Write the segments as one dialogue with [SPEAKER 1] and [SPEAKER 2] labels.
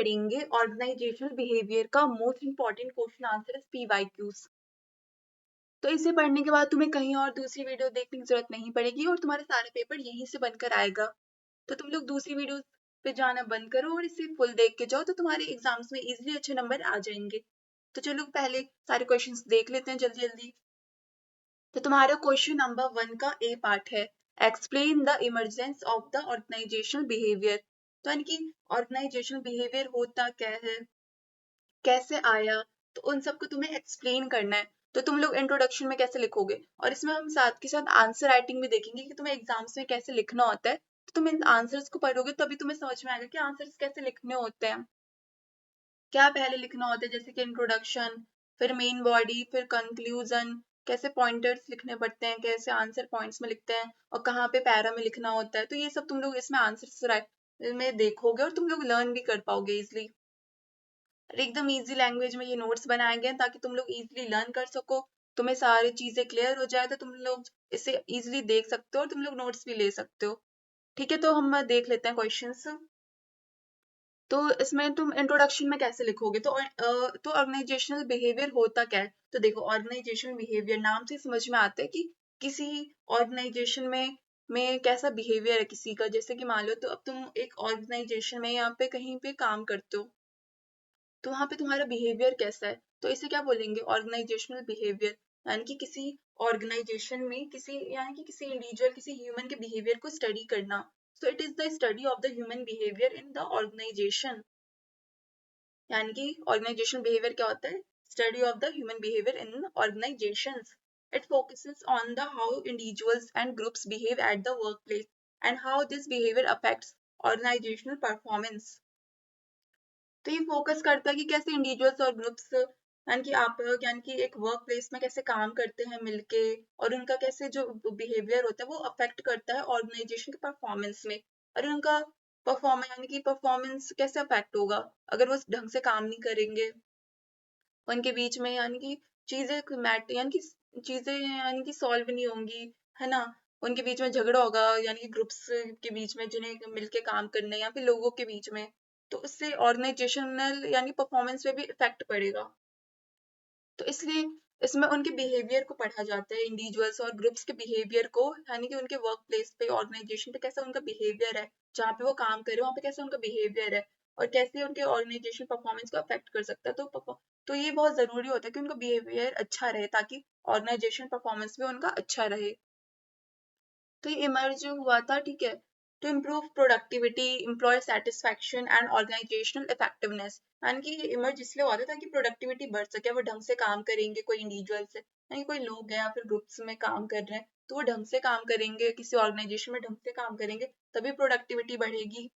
[SPEAKER 1] पढ़ेंगे organisational behaviour का most important question answer is PYQs. तो इसे पढ़ने के बाद तुम्हें कहीं और दूसरी वीडियो देखने की जरूरत नहीं पड़ेगी और तुम्हारे सारे पेपर यहीं से बनकर आएगा। तो तुम लोग दूसरी वीडियो पे जाना बंद करो और इसे फुल देख के जाओ, तो तुम्हारे एग्जाम्स में इजीली अच्छे नंबर आ जाएंगे। तो चलो पहले सारे क्वेश्चंस देख लेते हैं जल्दी जल्दी। तो तुम्हारा क्वेश्चन नंबर 1 का ए पार्ट है, explain the emergence of the organisational behaviour. तो यानी कि ऑर्गेनाइजेशनल बिहेवियर होता क्या है, कैसे आया, तो उन सबको तुम्हें एक्सप्लेन करना है। तो तुम लोग इंट्रोडक्शन में कैसे लिखोगे, और इसमें हम साथ के साथ आंसर राइटिंग भी देखेंगे कि तुम्हें एग्जाम्स में कैसे लिखना होता है। तो तुम इन आंसर्स को पढ़ोगे तभी तुम्हें समझ में आएगा कि आंसर्स कैसे लिखने होते हैं, क्या पहले लिखना होता है, जैसे कि इंट्रोडक्शन, फिर मेन बॉडी, फिर कंक्लूजन, कैसे पॉइंटर्स लिखने पड़ते हैं, कैसे आंसर पॉइंट्स में लिखते हैं, और कहाँ पे पैरा में लिखना होता है। तो ये सब तुम लोग इसमें आंसर में देखोगे और तुम लोग लर्न भी कर पाओगे इजिली। एकदम इजी लैंग्वेज में ये नोट्स बनाए गए हैं ताकि तुम लोग इजीली लर्न कर सको, तुम्हें सारी चीजें क्लियर हो जाए, तो तुम लोग इसे इजीली देख सकते हो और तुम लोग नोट्स भी ले सकते हो। ठीक है, तो हम देख लेते हैं क्वेश्चंस। तो इसमें तुम इंट्रोडक्शन में कैसे लिखोगे, तो ऑर्गेनाइजेशनल बिहेवियर होता क्या है। तो देखो, ऑर्गेनाइजेशनल बिहेवियर नाम से समझ में आता है कि किसी ऑर्गेनाइजेशन में कैसा बिहेवियर है किसी का। जैसे कि मान लो, तो अब तुम एक ऑर्गेनाइजेशन में यहाँ पे कहीं पे काम करते हो, तो वहां पे तुम्हारा बिहेवियर कैसा है, तो इसे क्या बोलेंगे, ऑर्गेनाइजेशनल बिहेवियर। यानी कि किसी ऑर्गेनाइजेशन में किसी इंडिविजुअल, किसी ह्यूमन के बिहेवियर को स्टडी करना। So it is the study of the human behaviour in the organization. यानी कि ऑर्गेनाइजेशनल बिहेवियर क्या होता है, study of the human behaviour in organizations. It focuses on the how individuals and groups behave at the work place and how this behaviour affects organizational performance. तो ये focus करता है कि कैसे इंडिविजुअल्स और ग्रुप्स, यानी कि आप लोग, यानी कि एक वर्क प्लेस में कैसे काम करते हैं मिलके, और उनका कैसे जो बिहेवियर होता है वो अफेक्ट करता है ऑर्गेनाइजेशन के परफॉर्मेंस में। और उनका परफॉर्मेंस, यानी कि परफॉर्मेंस कैसे अफेक्ट होगा अगर वो ढंग से काम नहीं करेंगे, उनके बीच में यानी कि चीजें मैट यानी कि चीजें यानी कि सॉल्व नहीं होंगी, है ना। उनके बीच में झगड़ा होगा, यानी कि ग्रुप्स के बीच में जिन्हें मिलके काम करना है, या फिर लोगों के बीच में, तो उससे ऑर्गेनाइजेशनल यानी परफॉर्मेंस पे भी इफेक्ट पड़ेगा। तो इसलिए इसमें उनके बिहेवियर को पढ़ा जाता है, इंडिविजुअल्स और ग्रुप्स के बिहेवियर को, यानी कि उनके वर्क प्लेस पे, ऑर्गेनाइजेशन पे कैसा उनका बिहेवियर है, जहाँ पे वो काम करे वहाँ पे कैसा उनका बिहेवियर है, और कैसे उनके ऑर्गेनाइजेशन परफॉर्मेंस को अफेक्ट कर सकता है। तो ये बहुत जरूरी होता है कि उनका बिहेवियर अच्छा रहे ताकि ऑर्गेनाइजेशन परफॉर्मेंस भी उनका अच्छा रहे। तो ये इमर्ज हुआ था, ठीक है, to improve productivity, employee satisfaction and organizational effectiveness. यानी कि ये इमर्ज इसलिए हुआ था ताकि प्रोडक्टिविटी बढ़ सके, वो ढंग से काम करेंगे, कोई इंडिविजुअल्स है, यानी कोई लोग हैं या फिर ग्रुप्स में काम कर रहे हैं, तो वो ढंग से काम करेंगे, किसी ऑर्गेनाइजेशन में ढंग से काम करेंगे, तभी प्रोडक्टिविटी बढ़ेगी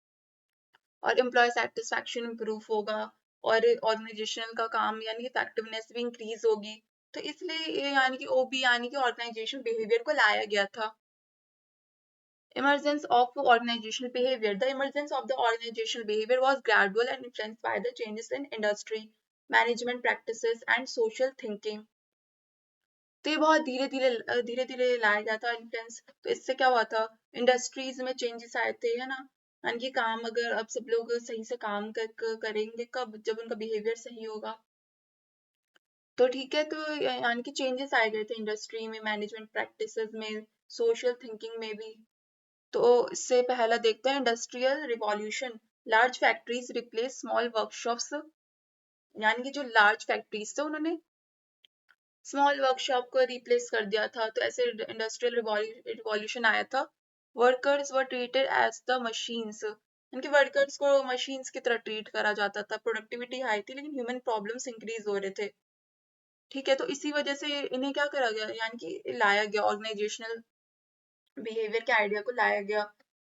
[SPEAKER 1] और एम्प्लॉय सेटिस्फैक्शन इंप्रूव होगा, और ऑर्गेनाइजेशन का काम यानी इफेक्टिवनेस भी इंक्रीज होगी। तो इसलिए ये यानी कि ओबी यानी कि ऑर्गेनाइजेशन बिहेवियर को लाया गया था। Emergence of organizational behavior. The emergence of the organizational behavior was gradual and influenced by the changes in industry, management practices, and social thinking. तो ये बहुत धीरे धीरे लाया गया था इन्फ्लुएंस। तो इससे क्या हुआ था, इंडस्ट्रीज में चेंजेस आए थे, है ना। यानी कि काम, अगर अब सब लोग सही से काम करेंगे कब, जब उनका बिहेवियर सही होगा। तो ठीक है, तो यानी कि चेंजेस आए गए थे इंडस्ट्री में, मैनेजमेंट प्रैक्टिसेस में, सोशल थिंकिंग में भी। तो इससे पहला देखते हैं industrial revolution. Large factories replace small workshops. यानी कि जो लार्ज फैक्ट्रीज थे उन्होंने स्मॉल वर्कशॉप को रिप्लेस कर दिया था, तो ऐसे इंडस्ट्रियल रिवॉल्यूशन आया था। Workers were treated as the machines. इनके वर्कर्स को मशीन्स की तरह ट्रीट करा जाता था। प्रोडक्टिविटी हाई थी लेकिन ह्यूमन प्रॉब्लम्स इंक्रीज हो रहे थे। ठीक है, तो इसी वजह से इन्हें क्या करा गया, यानी कि लाया गया ऑर्गेनाइजेशनल बिहेवियर के आइडिया को लाया गया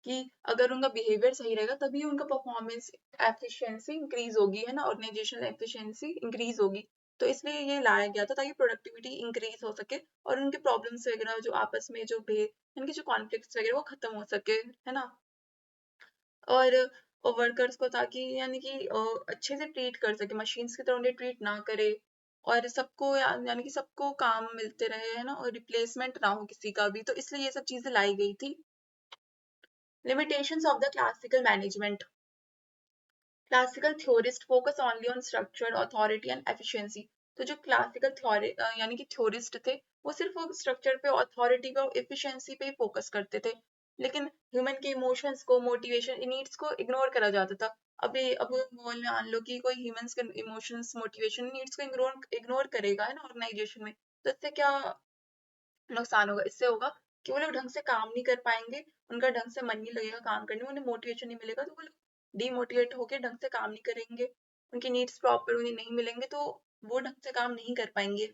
[SPEAKER 1] कि अगर उनका बिहेवियर सही रहेगा तभी उनका परफॉर्मेंस एफिशिएंसी इंक्रीज होगी, है ना, ऑर्गेनाइजेशनल एफिशिएंसी इंक्रीज होगी। तो इसलिए ये लाया गया था ताकि प्रोडक्टिविटी इंक्रीज हो सके और उनके प्रॉब्लम्स वगैरह जो आपस में जो इनके जो कॉन्फ्लिक्ट्स वगैरह वो खत्म हो सके, है ना। और वर्कर्स को ताकि यानी कि अच्छे से ट्रीट कर सके, मशीन्स की तरह उन्हें ट्रीट ना करे, और सबको यानी कि सबको काम मिलते रहे, है ना, और रिप्लेसमेंट ना हो किसी का भी। तो इसलिए ये सब चीजें लाई गई थी। Limitations of the classical management. Classical theorist focus only on structure, authority and efficiency. तो जो क्लासिकल थ्योरी यानी कि थ्योरिस्ट थे, वो सिर्फ स्ट्रक्चर पे, अथॉरिटी पे, एफिशिएंसी पे फोकस करते थे, लेकिन ह्यूमन के इमोशंस को, मोटिवेशन, नीड्स को इग्नोर करा जाता था। अब मान लो कि कोई ह्यूमंस के इमोशंस, मोटिवेशन, नीड्स को इग्नोर करेगा है ना ऑर्गेनाइजेशन में, तो इससे क्या नुकसान होगा? इससे होगा कि वो लोग ढंग से काम नहीं कर पाएंगे, उनका ढंग से मन नहीं लगेगा काम करने में, उन्हें मोटिवेशन नहीं मिलेगा, तो वो लोग डीमोटिवेट होकर ढंग से काम नहीं करेंगे, उनकी नीड्स प्रॉपर उन्हें नहीं मिलेंगे, तो वो ढंग से काम नहीं कर पाएंगे।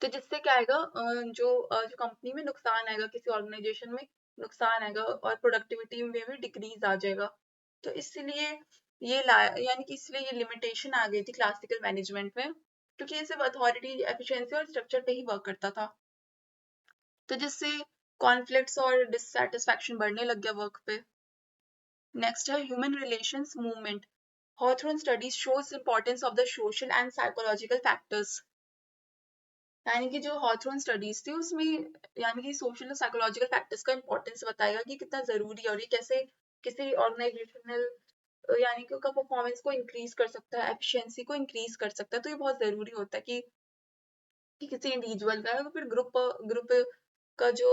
[SPEAKER 1] तो जिससे क्या आएगा, जो कंपनी में नुकसान आएगा, किसी ऑर्गेनाइजेशन में नुकसान आएगा, और प्रोडक्टिविटी में भी डिक्रीज आ जाएगा। तो इसलिए ये यानी कि इसलिए ये लिमिटेशन आ गई थी क्लासिकल मैनेजमेंट में, क्योंकि ये सिर्फ अथॉरिटी, एफिशिएंसी और स्ट्रक्चर पे ही वर्क करता था। तो जिससे कॉन्फ्लिक्ट्स और डिससैटिस्फैक्शन बढ़ने लग गया वर्क पे। नेक्स्ट है human relations movement. Hawthorne studies shows importance of the social and psychological factors. यानी कि जो हॉथरन स्टडीज थी उसमें यानी कि सोशल और साइकोलॉजिकल फैक्टर्स का इंपॉर्टेंस बताएगा कि कितना जरूरी है, और ये कैसे किसी ऑर्गेनाइजेशनल यानी कि उसका परफॉर्मेंस को इंक्रीज कर सकता है, एफिशिएंसी को इंक्रीज कर सकता है। तो ये बहुत जरूरी होता है कि किसी इंडिविजुअल का या फिर ग्रुप ग्रुप का जो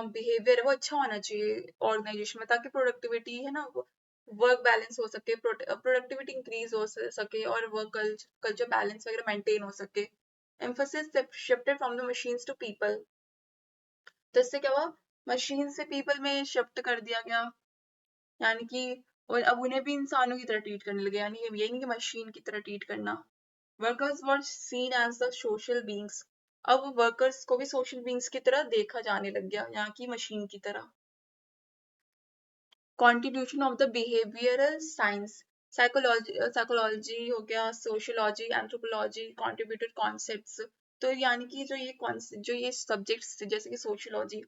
[SPEAKER 1] बिहेवियर है वो अच्छा होना चाहिए ऑर्गेनाइजेशन में, ताकि प्रोडक्टिविटी है ना, वर्क बैलेंस हो सके, प्रोडक्टिविटी इंक्रीज हो सके, और वर्क कल्चर बैलेंस वगैरह मेंटेन हो सके। Emphasis shifted from the machines to people. तो इससे क्या हुआ, मशीन से पीपल में शिफ्ट कर दिया गया, यानी कि और अब उन्हें भी इंसानों की तरह ट्रीट करने लगे, यानी ये नहीं कि मशीन की तरह ट्रीट करना। Workers were seen as the social beings. अब वर्कर्स को भी सोशल बींग्स की तरह देखा जाने लग गया, यहाँ की मशीन की तरह। Contribution of the behavioural science. Psychology हो गया, सोशियोलॉजी, एंथ्रोपोलॉजी कॉन्ट्रीब्यूटेड कॉन्सेप्ट्स। तो यानी कि जो ये सब्जेक्ट्स जैसे कि सोशियोलॉजी,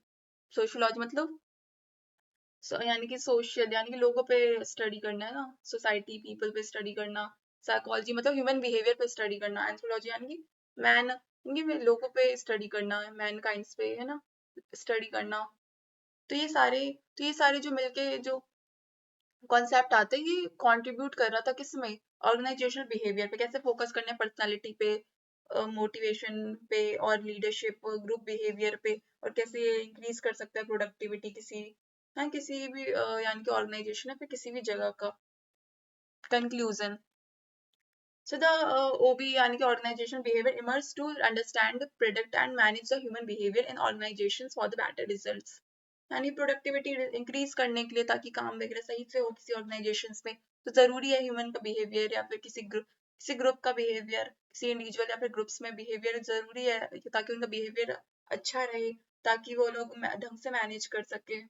[SPEAKER 1] सोशियोलॉजी मतलब यानी कि सोशल यानी कि लोगों पे स्टडी करना है ना, सोसाइटी पीपल पे स्टडी करना। साइकोलॉजी मतलब ह्यूमन बिहेवियर पे स्टडी करना। एंथ्रोपोलॉजी यानी कि मैन यानी कि लोगों पे स्टडी करना, मैन काइंड्स पे है ना स्टडी करना। तो ये सारे तो ये सारे जो मिलके जो कॉन्सेप्ट आते हैं, ये कंट्रीब्यूट कर रहा था किसमें, ऑर्गेनाइजेशनल बिहेवियर पे, कैसे फोकस करने पर्सनालिटी पे, मोटिवेशन पे, और लीडरशिप, ग्रुप बिहेवियर पे, और कैसे ये इंक्रीज कर सकता है प्रोडक्टिविटी किसी, हाँ किसी भी यानी कि ऑर्गेनाइजेशन है फिर किसी भी जगह का। कंक्लूजन। So the OB यानी कि organizational behavior emerges to understand, predict and manage the human behavior in organizations for the better results. यानी प्रोडक्टिविटी इंक्रीज करने के लिए, ताकि काम वगैरह सही से हो किसी ऑर्गेनाइजेशंस में, तो जरूरी है ह्यूमन का बिहेवियर, या फिर किसी ग्रुप का बिहेवियर, किसी इंडिविजुअल या फिर ग्रुप्स में बिहेवियर जरूरी है, ताकि उनका बिहेवियर अच्छा रहे, ताकि वो लोग ढंग से मैनेज कर सके,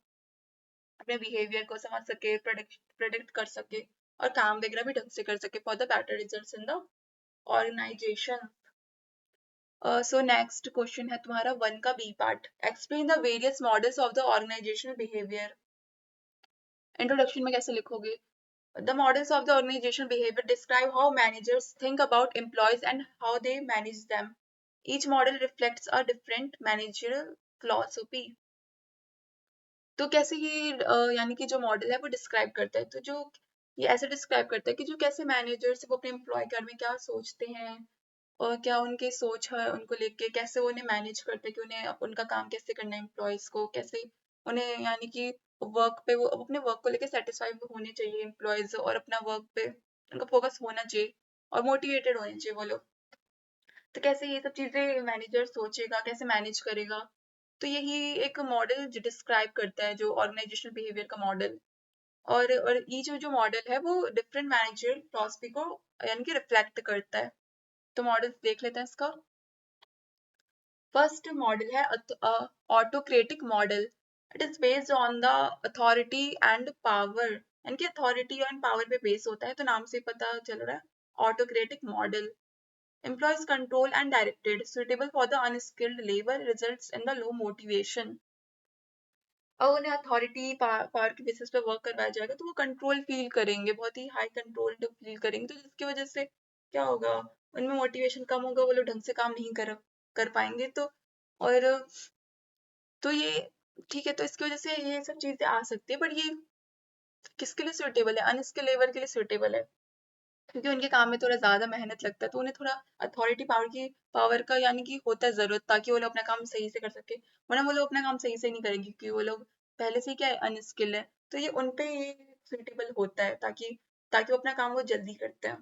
[SPEAKER 1] अपने बिहेवियर को समझ सके, प्रोडिक्ट कर सके, और काम वगैरह भी ढंग से कर सके for the better results in the organization. So next question है तुम्हारा 1 का B part. Explain the various models of the organisational behaviour. Introduction में कैसे लिखोगे? The models of the organisational behaviour describe how managers think about employees and how they manage them. Each model reflects a different managerial philosophy. तो कैसे ये यानी कि जो model है वो डिस्क्राइब करता है, तो जो ये ऐसे डिस्क्राइब करता है कि जो कैसे मैनेजर्स वो अपने एम्प्लॉय के बारे में क्या सोचते हैं, और क्या उनकी सोच है उनको लेके, कैसे वो उन्हें मैनेज करते हैं, कि उन्हें उनका काम कैसे करना है, एम्प्लॉयज को कैसे उन्हें यानी कि वर्क पे वो अपने वर्क को लेके सेटिस्फाई होने चाहिए एम्प्लॉयज, और अपना वर्क पे उनका फोकस होना चाहिए, और मोटिवेटेड होने चाहिए वो लोग। तो कैसे ये सब चीजें मैनेजर सोचेगा, कैसे मैनेज करेगा, तो यही एक मॉडल डिस्क्राइब करता है, जो ऑर्गेनाइजेशनल बिहेवियर का मॉडल। और ये जो मॉडल है वो डिफरेंट मैनेजर फिलॉसफी को यानी कि रिफ्लेक्ट करता है। तो मॉडल देख लेते हैं इसका। फर्स्ट मॉडल है autocratic model. It is based on the authority and power, यानी कि अथॉरिटी एंड पावर पे बेस होता है, तो नाम से पता चल रहा है autocratic model. Employees control and directed, suitable for the unskilled labor, results in the low motivation. और उन्हें अथॉरिटी पावर के बेसिस पे वर्क करवाया जाएगा, तो वो कंट्रोल फील करेंगे, बहुत ही हाई कंट्रोल फील करेंगे, तो जिसकी वजह से क्या होगा, उनमें मोटिवेशन कम होगा, वो लोग ढंग से काम नहीं कर पाएंगे। तो और तो ये ठीक है, तो इसकी वजह से ये सब चीजें आ सकती है, बट ये किसके लिए सूटेबल है? अनस्किल लेबर के लिए सूटेबल है, क्योंकि उनके काम में थोड़ा ज्यादा मेहनत लगता है, तो उन्हें थोड़ा अथॉरिटी पावर का यानी कि होता है जरूरत, ताकि वो लोग अपना काम सही से कर सके, वरना वो लोग अपना काम सही से नहीं करेंगे, क्योंकि वो लोग पहले से ही क्या है, अनस्किल है। तो ये उनपे ये सुटेबल होता है, ताकि ताकि वो अपना काम वो जल्दी करते हैं,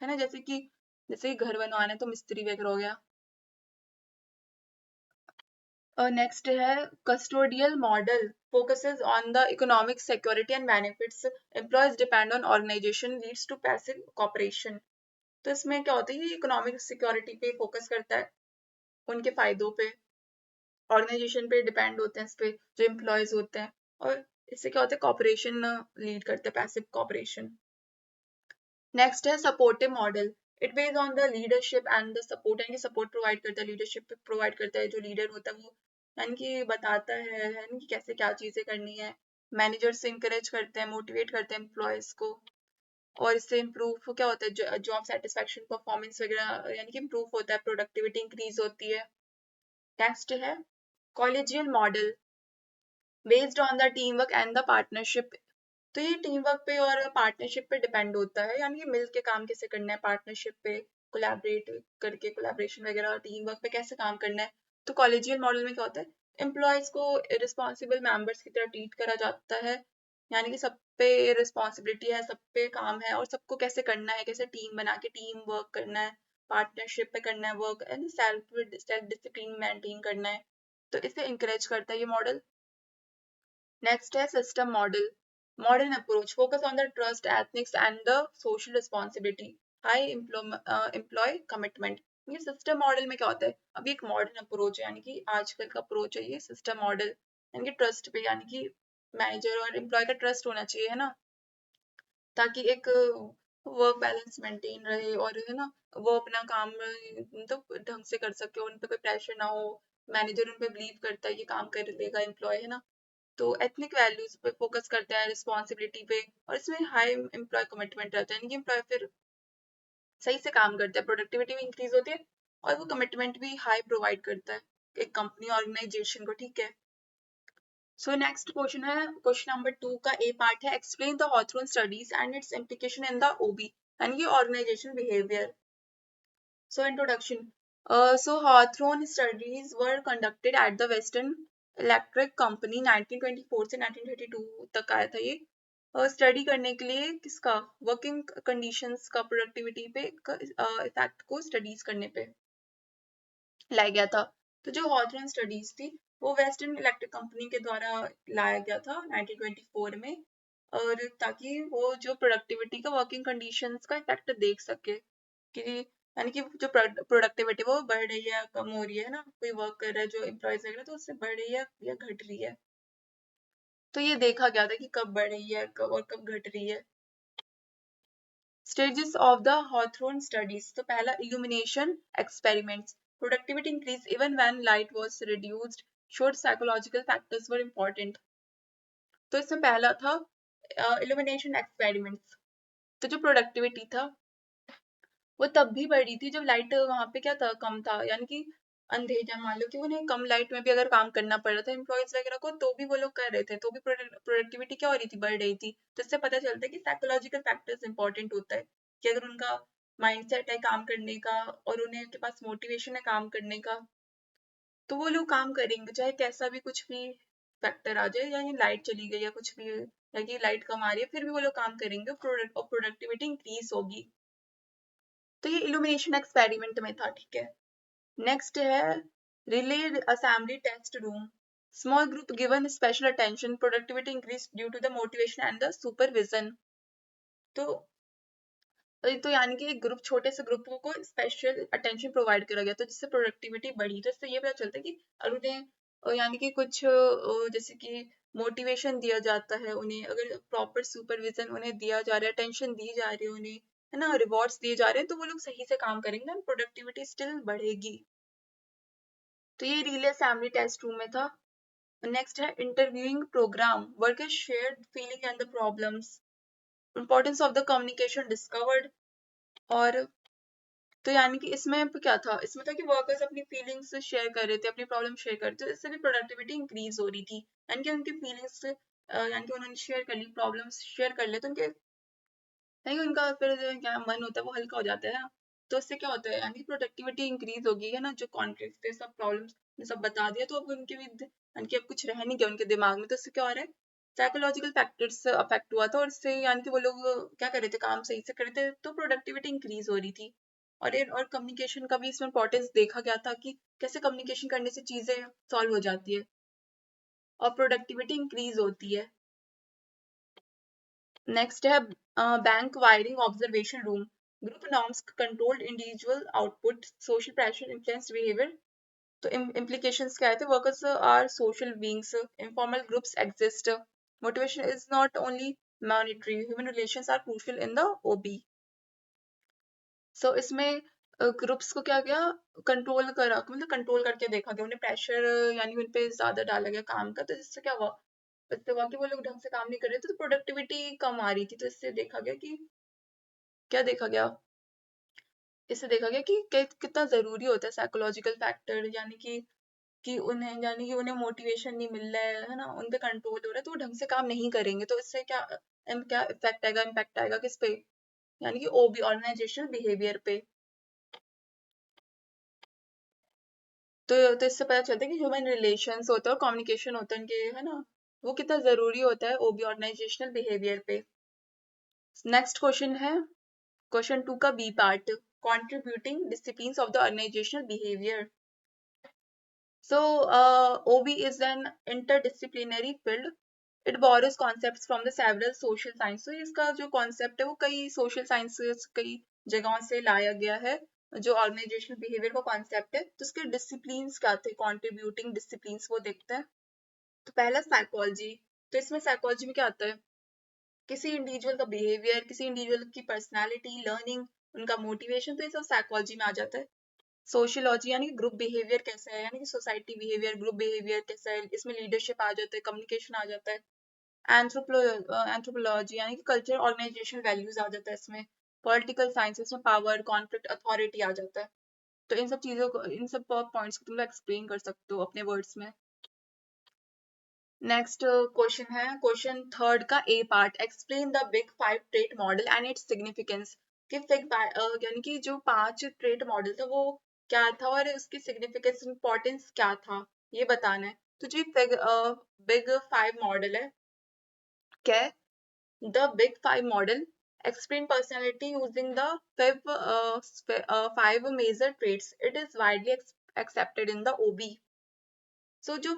[SPEAKER 1] है ना। जैसे कि घर बनवाना है तो मिस्त्री वगैरह हो गया। नेक्स्ट है custodial model focuses on the economic security and benefits employees depend on organization leads to passive cooperation. तो इसमें क्या होता है, ये इकोनॉमिक सिक्योरिटी पे फोकस करता है, उनके फायदों पे, ऑर्गेनाइजेशन पे डिपेंड होते हैं इस पे जो एम्प्लॉयज होते हैं, और इससे क्या होता है, कॉपरेशन लीड करते हैं, पैसिव कॉपरेशन। नेक्स्ट है supportive model, it based on the leadership and the support, यानी कि सपोर्ट प्रोवाइड करता है, लीडरशिप प्रोवाइड करता है, जो लीडर होता है वो यानी कि बताता है यानी कि कैसे क्या चीजें करनी है। मैनेजर से इंकरेज करते हैं, मोटिवेट करते हैं एम्प्लॉयज को, और इससे इम्प्रूव क्या होता है, जॉब सेटिस्फेक्शन, परफॉर्मेंस वगैरह यानी कि इम्प्रूव होता है, प्रोडक्टिविटी इंक्रीज होती है। नेक्स्ट है collegial model based on the team work and the partnership. तो ये टीम वर्क पे और पार्टनरशिप पे डिपेंड होता है, यानी कि मिल के काम कैसे करना है, पार्टनरशिप पे कोलैबोरेट करके, कोलैबोरेशन वगैरह, टीम वर्क पे कैसे काम करना है। तो कॉलेजियल मॉडल में क्या होता है, एम्प्लॉयज को रिस्पॉन्सिबल मेंबर्स की तरह ट्रीट करा जाता है, यानी कि सब पे रिस्पॉन्सिबिलिटी है, सब पे काम है, और सबको कैसे करना है, कैसे टीम बना के टीम वर्क करना है, पार्टनरशिप पे करना है work, and self discipline maintain करना है। तो इसे इंकरेज करता है ये मॉडल। नेक्स्ट है system model, modern approach focus on the trust ethics and the social responsibility, high employee commitment. ये सिस्टम मॉडल में क्या होता है, अभी एक मॉडर्न अप्रोच है, यानी कि आजकल का अप्रोच है ये सिस्टम मॉडल, यानी कि ट्रस्ट पे, यानी कि मैनेजर और एम्प्लॉय का ट्रस्ट होना चाहिए, है ना, ताकि एक वर्क बैलेंस मेंटेन रहे, और है ना वो अपना काम तो ढंग से कर सके, उन पे कोई प्रेशर ना हो, मैनेजर उन पे बिलीव करता है कि काम कर लेगा एम्प्लॉय, है ना। तो एथनिक वैल्यूज पे फोकस करता है, रिस्पॉन्सिबिलिटी पे, और इसमें हाई एम्प्लॉय कमिटमेंट रहता है, यानी कि एम्प्लॉय फिर सही से काम करता है, प्रोडक्टिविटी भी इंक्रीज होती है, और वो कमिटमेंट भी हाई प्रोवाइड करता है एक कंपनी ऑर्गेनाइजेशन को, ठीक है। सो नेक्स्ट क्वेश्चन है, क्वेश्चन नंबर 2 का ए पार्ट है, explain the Hawthorne studies and its implication in the OB, यानी कि organisation behaviour. So introduction. So Hawthorne studies were conducted at the Western Electric Company 1924 से 1932 तक आया था ये, स्टडी करने के लिए किसका, वर्किंग कंडीशंस का, प्रोडक्टिविटी पे इफेक्ट को स्टडीज करने पे लाया गया था। तो जो हॉथरन स्टडीज थी वो वेस्टर्न इलेक्ट्रिक कंपनी के द्वारा लाया गया था 1924 में, और ताकि वो जो प्रोडक्टिविटी का, वर्किंग कंडीशंस का इफेक्ट देख सके, कि यानी कि जो प्रोडक्टिविटी वो बढ़ रही है, कम हो रही है ना, कोई वर्क कर रहा है जो एम्प्लॉयज वगैरह, तो उससे बढ़ रही है या घट रही है। तो ये देखा गया था कि कब बढ़ रही है, कब और कब घट रही है। Stages of the Hawthorne studies, तो पहला illumination experiments, productivity increase even when light was reduced, showed psychological factors were important. तो इसमें पहला था इल्यूमिनेशन एक्सपेरिमेंट्स। तो जो प्रोडक्टिविटी था वो तब भी बढ़ी थी जब लाइट वहां पे क्या था, कम था, यानी कि अंधेरा, मान लो कि उन्हें कम लाइट में भी अगर काम करना पड़ रहा था एम्प्लॉयज वगैरह को, तो भी वो लोग कर रहे थे, तो भी प्रोडक्टिविटी क्या हो रही थी, बढ़ रही थी। तो इससे पता चलता है कि साइकोलॉजिकल फैक्टर्स इंपॉर्टेंट होता है, कि अगर उनका माइंडसेट है काम करने का, और उन्हें उनके पास मोटिवेशन है काम करने का, तो वो लोग काम करेंगे, चाहे कैसा भी कुछ भी फैक्टर आ जाए, यानी लाइट चली गई या कुछ भी, या कि लाइट कम आ रही है, फिर भी वो लोग काम करेंगे, और प्रोडक्टिविटी इंक्रीज होगी। तो ये इल्यूमिनेशन एक्सपेरिमेंट में था, ठीक है। नेक्स्ट है relay assembly test room, small group given special attention, productivity increase due to the motivation and the supervision. तो यानी कि एक ग्रुप, छोटे से ग्रुप को स्पेशल अटेंशन प्रोवाइड करा गया, तो जिससे प्रोडक्टिविटी बढ़ी। तो इससे ये पता चलता है कि अगर उन्हें यानी कि कुछ जैसे कि मोटिवेशन दिया जाता है उन्हें, अगर प्रॉपर सुपरविजन उन्हें दिया जा रहा है, अटेंशन दी जा रही है उन्हें, है ना, रिवॉर्ड्स दिए जा रहे हैं, तो वो लोग सही से काम करेंगे ना, प्रोडक्टिविटी स्टिल बढ़ेगी। तो ये रिले असेंबली टेस्ट रूम में था। नेक्स्ट है interviewing programme, workers shared feeling and the problems, importance of the communication discovered. और तो यानी कि इसमें क्या था, इसमें था कि वर्कर्स अपनी फीलिंग्स शेयर कर रहे थे, अपनी प्रॉब्लम शेयर कर रहे थे, इससे भी प्रोडक्टिविटी इंक्रीज हो रही थी, यानी कि उनकी फीलिंग्स यानी कि उन्होंने शेयर कर ली, प्रॉब्लम्स शेयर कर ले, तो उनके नहीं उनका फिर क्या मन होता है वो हल्का हो जाता है ना। तो उससे क्या होता है, यानी प्रोडक्टिविटी इंक्रीज होगी, है ना। जो कॉन्फ्लिक्ट थे, सब प्रॉब्लम्स ने सब बता दिया, तो अब उनके भी यानी कि अब कुछ रह नहीं गया उनके दिमाग में। तो इससे क्या हो रहा है, साइकोलॉजिकल फैक्टर्स अफेक्ट हुआ था, और इससे यानी कि वो लोग क्या कर रहे थे, काम सही से कर रहे थे, तो प्रोडक्टिविटी इंक्रीज हो रही थी। और कम्युनिकेशन का भी इसमें इंपॉर्टेंस देखा गया था कि कैसे कम्युनिकेशन करने से चीजें सॉल्व हो जाती है और प्रोडक्टिविटी इंक्रीज होती है। नेक्स्ट है bank wiring observation room, group norms controlled individual output, social pressure influence behaviour. तो implications क्या थे, workers are social beings, informal groups exist, motivation is not only monetary, human relations are crucial in the OB. सो इसमें groups को क्या गया, control करा, मतलब control करके देखा गया, उन्हें प्रेशर यानी उन पे ज्यादा डाला गया काम का। तो इससे क्या हुआ, इससे हुआ कि वो लोग ढंग से काम नहीं कर रहे थे, तो प्रोडक्टिविटी कम आ रही थी। तो इससे देखा गया कि क्या देखा गया, इससे देखा गया कि कितना जरूरी होता है साइकोलॉजिकल फैक्टर, यानी कि उन्हें मोटिवेशन नहीं मिल रहा है ना, उन पे कंट्रोल हो रहा है, तो वो ढंग से काम नहीं करेंगे। तो इससे क्या क्या इम्पैक्ट आएगा किस पे, यानी कि ओबी ऑर्गेनाइजेशनल बिहेवियर पे। तो इससे पता चलता है कि ह्यूमन रिलेशंस होता है और कम्युनिकेशन होता है उनके, है ना, वो कितना जरूरी होता है ओबी ऑर्गेनाइजेशनल बिहेवियर पे। नेक्स्ट क्वेश्चन है क्वेश्चन 2 का B part, contributing disciplines of the organisational behaviour. So, OB is an interdisciplinary field. It borrows concepts from the several social science. So, इसका जो concept है वो कई social sciences कई जगहों से लाया गया है। जो organizational behavior का concept है, तो उसके disciplines क्या थे, contributing disciplines वो देखते हैं। तो पहला psychology, तो इसमें psychology में क्या आता है, किसी इंडिविजुअल का बिहेवियर, किसी इंडिविजुअल की पर्सनैलिटी, लर्निंग, उनका मोटिवेशन, तो ये सब साइकोलॉजी में आ जाता है। सोशियोलॉजी यानी कि ग्रुप बिहेवियर कैसा है, यानी कि सोसाइटी बिहेवियर, ग्रुप बिहेवियर कैसा है, इसमें लीडरशिप आ जाता है, कम्युनिकेशन आ जाता है। एंथ्रोपोलॉजी यानी कि कल्चर, ऑर्गेनाइजेशन, वैल्यूज आ जाता है इसमें। पॉलिटिकल साइंसेस में पावर, कॉन्फ्लिक्ट, अथॉरिटी आ जाता है। तो इन सब चीजों को, इन सब पॉइंट्स को तुम एक्सप्लेन कर सकते हो अपने वर्ड्स में। नेक्स्ट क्वेश्चन है क्वेश्चन थर्ड का ए part, explain the big five trait model and its significance. कि यानी कि जो 5 ट्रेट मॉडल था वो क्या था और उसकी सिग्निफिकेंस, इंपॉर्टेंस क्या था, ये बताना है। तो जो बिग फाइव मॉडल है, क्या है, the big five model explain personality using the five major traits. It is widely accepted in the OB. So जो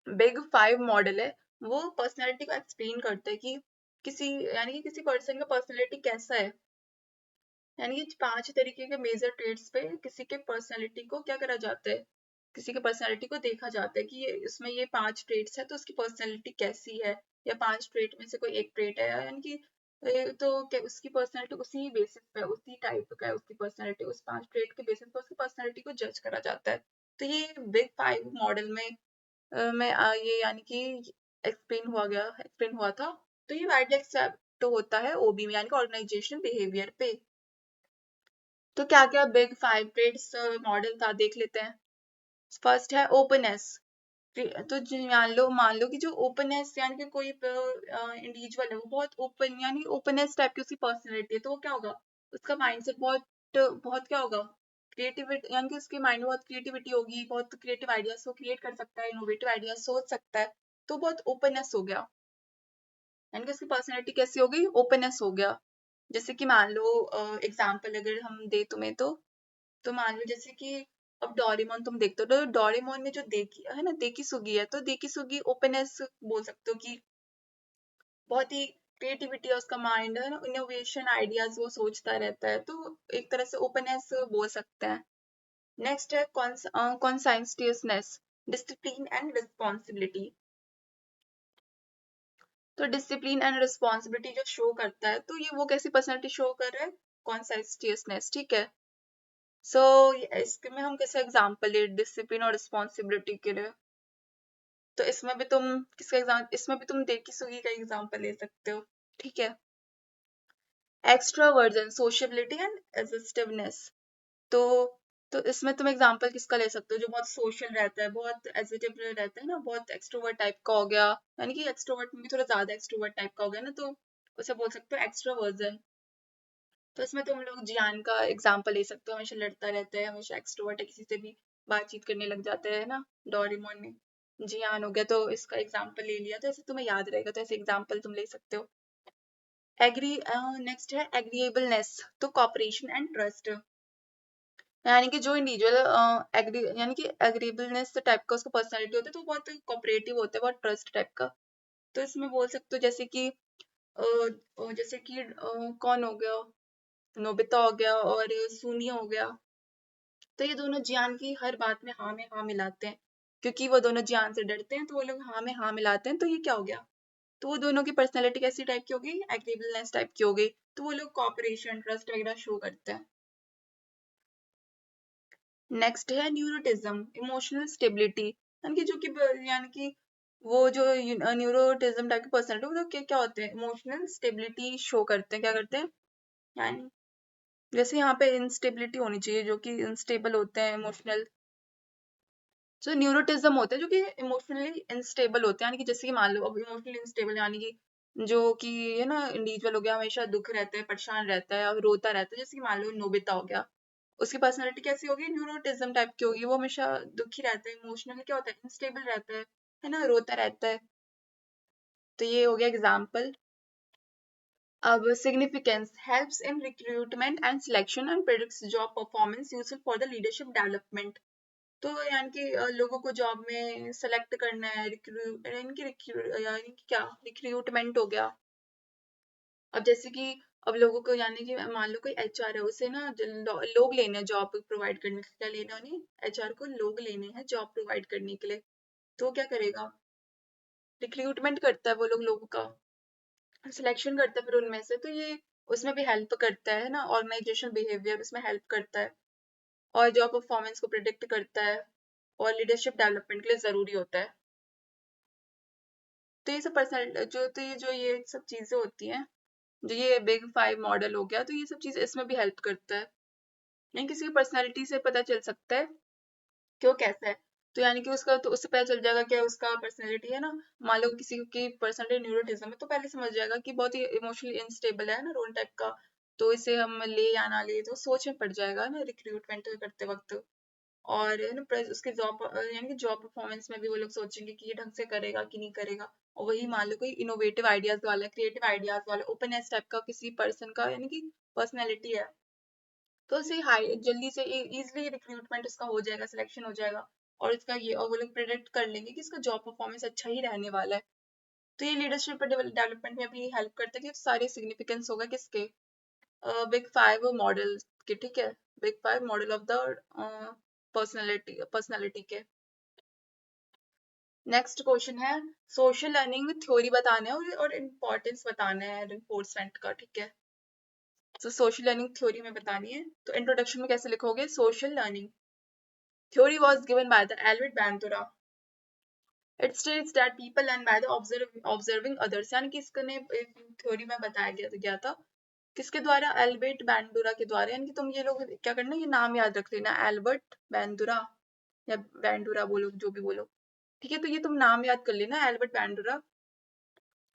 [SPEAKER 1] बिग फाइव मॉडल है वो पर्सनैलिटी को एक्सप्लेन करता है कि किसी यानी कि किसी पर्सन का पर्सनैलिटी कैसा है, यानी कि 5 तरीके के मेजर ट्रेड्स पे किसी के पर्सनैलिटी को क्या करा जाता है, किसी के पर्सनैलिटी को देखा जाता है कि इसमें ये 5 ट्रेड्स है, तो उसकी पर्सनैलिटी कैसी है, या 5 ट्रेड में से कोई एक ट्रेड है, यानी कि तो क्या उसकी पर्सनैलिटी उसी बेसिस पे, उसी टाइप का है उसकी पर्सनैलिटी, उस 5 ट्रेड के बेसिस पे उसकी पर्सनैलिटी को जज करा जाता है। तो ये बिग फाइव मॉडल में ये यानी कि एक्सप्लेन हुआ था। तो ये वाइडली एक्सेप्ट होता है ओबी में, यानी कि ऑर्गेनाइजेशनल बिहेवियर पे। तो क्या क्या बिग फाइव ट्रेड्स मॉडल था देख लेते हैं। फर्स्ट है ओपननेस। तो मान लो कि जो ओपननेस यानी कि कोई इंडिविजुअल है वो बहुत ओपन, यानी ओपननेस टाइप की उसकी पर्सनैलिटी है, तो वो क्या होगा, उसका माइंडसेट बहुत बहुत क्या होगा, क्रिएटिविटी, यानी कि उसके माइंड में बहुत क्रिएटिविटी होगी, बहुत क्रिएटिव आइडियाज को क्रिएट कर सकता है, इनोवेटिव आइडियाज सोच सकता है, तो बहुत ओपननेस हो गया, यानी कि उसकी पर्सनैलिटी कैसी हो गई, ओपननेस हो गया। जैसे कि मान लो एग्जाम्पल अगर हम दे तुम्हें, तो मान लो जैसे कि अब डोरेमोन तुम देखते हो, तो डोरेमोन में जो देखी है ना, देखी सुगी है, तो देखी सुगी ओपननेस बोल सकते हो कि बहुत ही क्रिएटिविटी है उसका माइंड, है ना, इनोवेशन आइडियाज वो सोचता रहता है, तो एक तरह से ओपननेस बोल सकते हैं। नेक्स्ट है कॉन्साइंटियसनेस, डिसिप्लिन एंड रिस्पॉन्सिबिलिटी। तो डिसिप्लिन एंड रिस्पॉन्सिबिलिटी जो शो करता है, तो ये वो कैसी पर्सनैलिटी शो कर रहा है, कॉन्साइंटियसनेस, ठीक है। सो इसके में हम कैसे एग्जांपल ले डिसिप्लिन और रिस्पॉन्सिबिलिटी के लिए, तो इसमें भी तुम किसका एग्जाम, इसमें भी तुम देखी सुगी का एग्जांपल ले सकते हो, ठीक है। Extraversion, sociability and assertiveness. तो तो इसमें तुम एग्जांपल किसका ले सकते हो, जो बहुत सोशल रहता है, बहुत एजिटेबल रहता है ना, बहुत एक्सट्रोवर्ट टाइप का हो गया, यानी कि एक्सट्रोवर्ट में भी थोड़ा ज्यादा एक्सट्रोवर्ट टाइप का हो गया ना, तो उसे बोल सकते हो एक्सट्रोवर्जन। तो इसमें तुम लोग जियान का एग्जांपल ले सकते हो, हमेशा लड़ता रहता है, हमेशा एक्सट्रोवर्ट है, किसी से भी बातचीत करने लग जाते हैं ना, डोरेमोन में जियान हो गया, तो इसका एग्जांपल ले लिया, तो ऐसे तुम्हें याद रहेगा, तो ऐसे एग्जांपल तुम ले सकते हो। एग्री नेक्स्ट है एग्रीएबलनेस, तो कॉपरेशन एंड ट्रस्ट, यानी कि जो इंडिविजुअल एग्री यानी कि एग्रीएबलनेस टाइप का उसका पर्सनालिटी होता है, तो बहुत कोऑपरेटिव होता है, बहुत ट्रस्ट टाइप का। तो इसमें बोल सकते हो जैसे कि कौन हो गया, नोबिता हो गया और सुनिया हो गया, तो ये दोनों जियान की हर बात में हाँ मिलाते हैं, क्योंकि वो दोनों जियान से डरते हैं, तो वो लोग हाँ में हाँ मिलाते हैं, तो ये क्या हो गया, तो वो दोनों की पर्सनैलिटी कैसी टाइप की हो गई, एग्रीएबलनेस टाइप की हो गई, तो वो लोग कॉपरेशन ट्रस्ट वगैरह शो करते हैं। नेक्स्ट है न्यूरोटिज्म, इमोशनल स्टेबिलिटी, यानी कि यानी कि वो जो न्यूरोटिज्म टाइप की पर्सनैलिटी, वो क्या क्या होते हैं, इमोशनल स्टेबिलिटी शो करते हैं, क्या करते हैं, यानी जैसे यहाँ पे इंस्टेबिलिटी होनी चाहिए, जो कि अनस्टेबल होते हैं इमोशनल, जो न्यूरोटिज्म होते हैं जो कि इमोशनली अनस्टेबल होते हैं, यानी कि जैसे कि मान लो अब इमोशनली अनस्टेबल यानी कि जो कि है ना इंडिविजुअल हो गया, हमेशा दुख रहता है, परेशान रहता है और रोता रहता है, जैसे कि मान लो नोबिता हो गया, उसकी पर्सनालिटी कैसी होगी, न्यूरोटिज्म टाइप की होगी, वो हमेशा दुखी रहता है, इमोशनली क्या होता है, अनस्टेबल रहता है ना, रोता रहता है। तो ये हो गया एग्जाम्पल। अब significance, helps in recruitment and selection and predicts job performance useful for the leadership development, तो यानी कि लोगों को जॉब में सेलेक्ट करना है, यानी कि क्या रिक्रूटमेंट हो गया। अब जैसे कि अब लोगों को यानी कि मान लो कोई एचआर है, उसे ना लोग लेने हैं जॉब प्रोवाइड करने के लिए, क्या लेना उन्हें, एचआर को लोग लेने हैं जॉब प्रोवाइड करने के लिए, तो वो क्या करेगा, रिक्रूटमेंट करता है वो लोगों का, सिलेक्शन करता है फिर उनमें से, तो ये उसमें भी हेल्प करता है ना, ऑर्गेनाइजेशन बिहेवियर उसमें हेल्प करता है, और जॉब परफॉर्मेंस को प्रिडिक्ट करता है, और लीडरशिप डेवलपमेंट के लिए जरूरी होता है। तो ये सब पर्सनल जो ये सब चीजें होती हैं, जो ये बिग फाइव मॉडल हो गया, तो ये सब चीजें इसमें भी हेल्प करता है, यानी किसी की पर्सनैलिटी से पता चल सकता है कि वो कैसा है, तो यानी कि उसका तो उससे पता चल जाएगा क्या उसका पर्सनैलिटी है ना, मान लो किसी की पर्सनैलिटी न्यूरोटिज्म है, तो पहले समझ जाएगा कि बहुत ही इमोशनली अनस्टेबल है ना, रोन टाइप का, तो इसे हम ले या ना ले, तो सोच में पड़ जाएगा ना रिक्रूटमेंट करते वक्त, और है ना उसके जॉब यानी कि जॉब परफॉर्मेंस में भी वो लोग सोचेंगे कि ये ढंग से करेगा कि नहीं करेगा, और वही मान लो कोई इनोवेटिव आइडियाज वाला, क्रिएटिव आइडियाज वाला, ओपननेस टाइप का किसी पर्सन का यानी कि पर्सनैलिटी है, तो उसे हाई जल्दी से इजीली रिक्रूटमेंट उसका हो जाएगा, सिलेक्शन हो जाएगा, और इसका ये और वो लोग प्रिडिक्ट कर लेंगे कि इसका जॉब परफॉर्मेंस अच्छा ही रहने वाला है। तो ये लीडरशिप डेवलपमेंट में भी हेल्प करता है, कि सारे सिग्निफिकेंस होगा किसके, बिग फाइव मॉडल के, ठीक है, big five model of the personality के। नेक्स्ट क्वेश्चन है, सोशल लर्निंग थ्योरी बताना है और इम्पोर्टेंस बताना है रिफोर्समेंट का, ठीक है, तो सोशल लर्निंग थ्योरी में बतानी है, तो इंट्रोडक्शन में कैसे लिखोगे, social learning theory was given by the Albert Bandura, it states that people learn by the observing others, यानी कि इसने थ्योरी में बताया गया था किसके द्वारा, एल्बर्ट बैंडुरा के द्वारा, यानी कि तुम ये लोग क्या करना, ये नाम याद रख लेना, एल्बर्ट बैंडुरा या बैंडुरा बोलो, जो भी बोलो, ठीक है, तो ये तुम नाम याद कर लेना, एल्बर्ट बैंडुरा।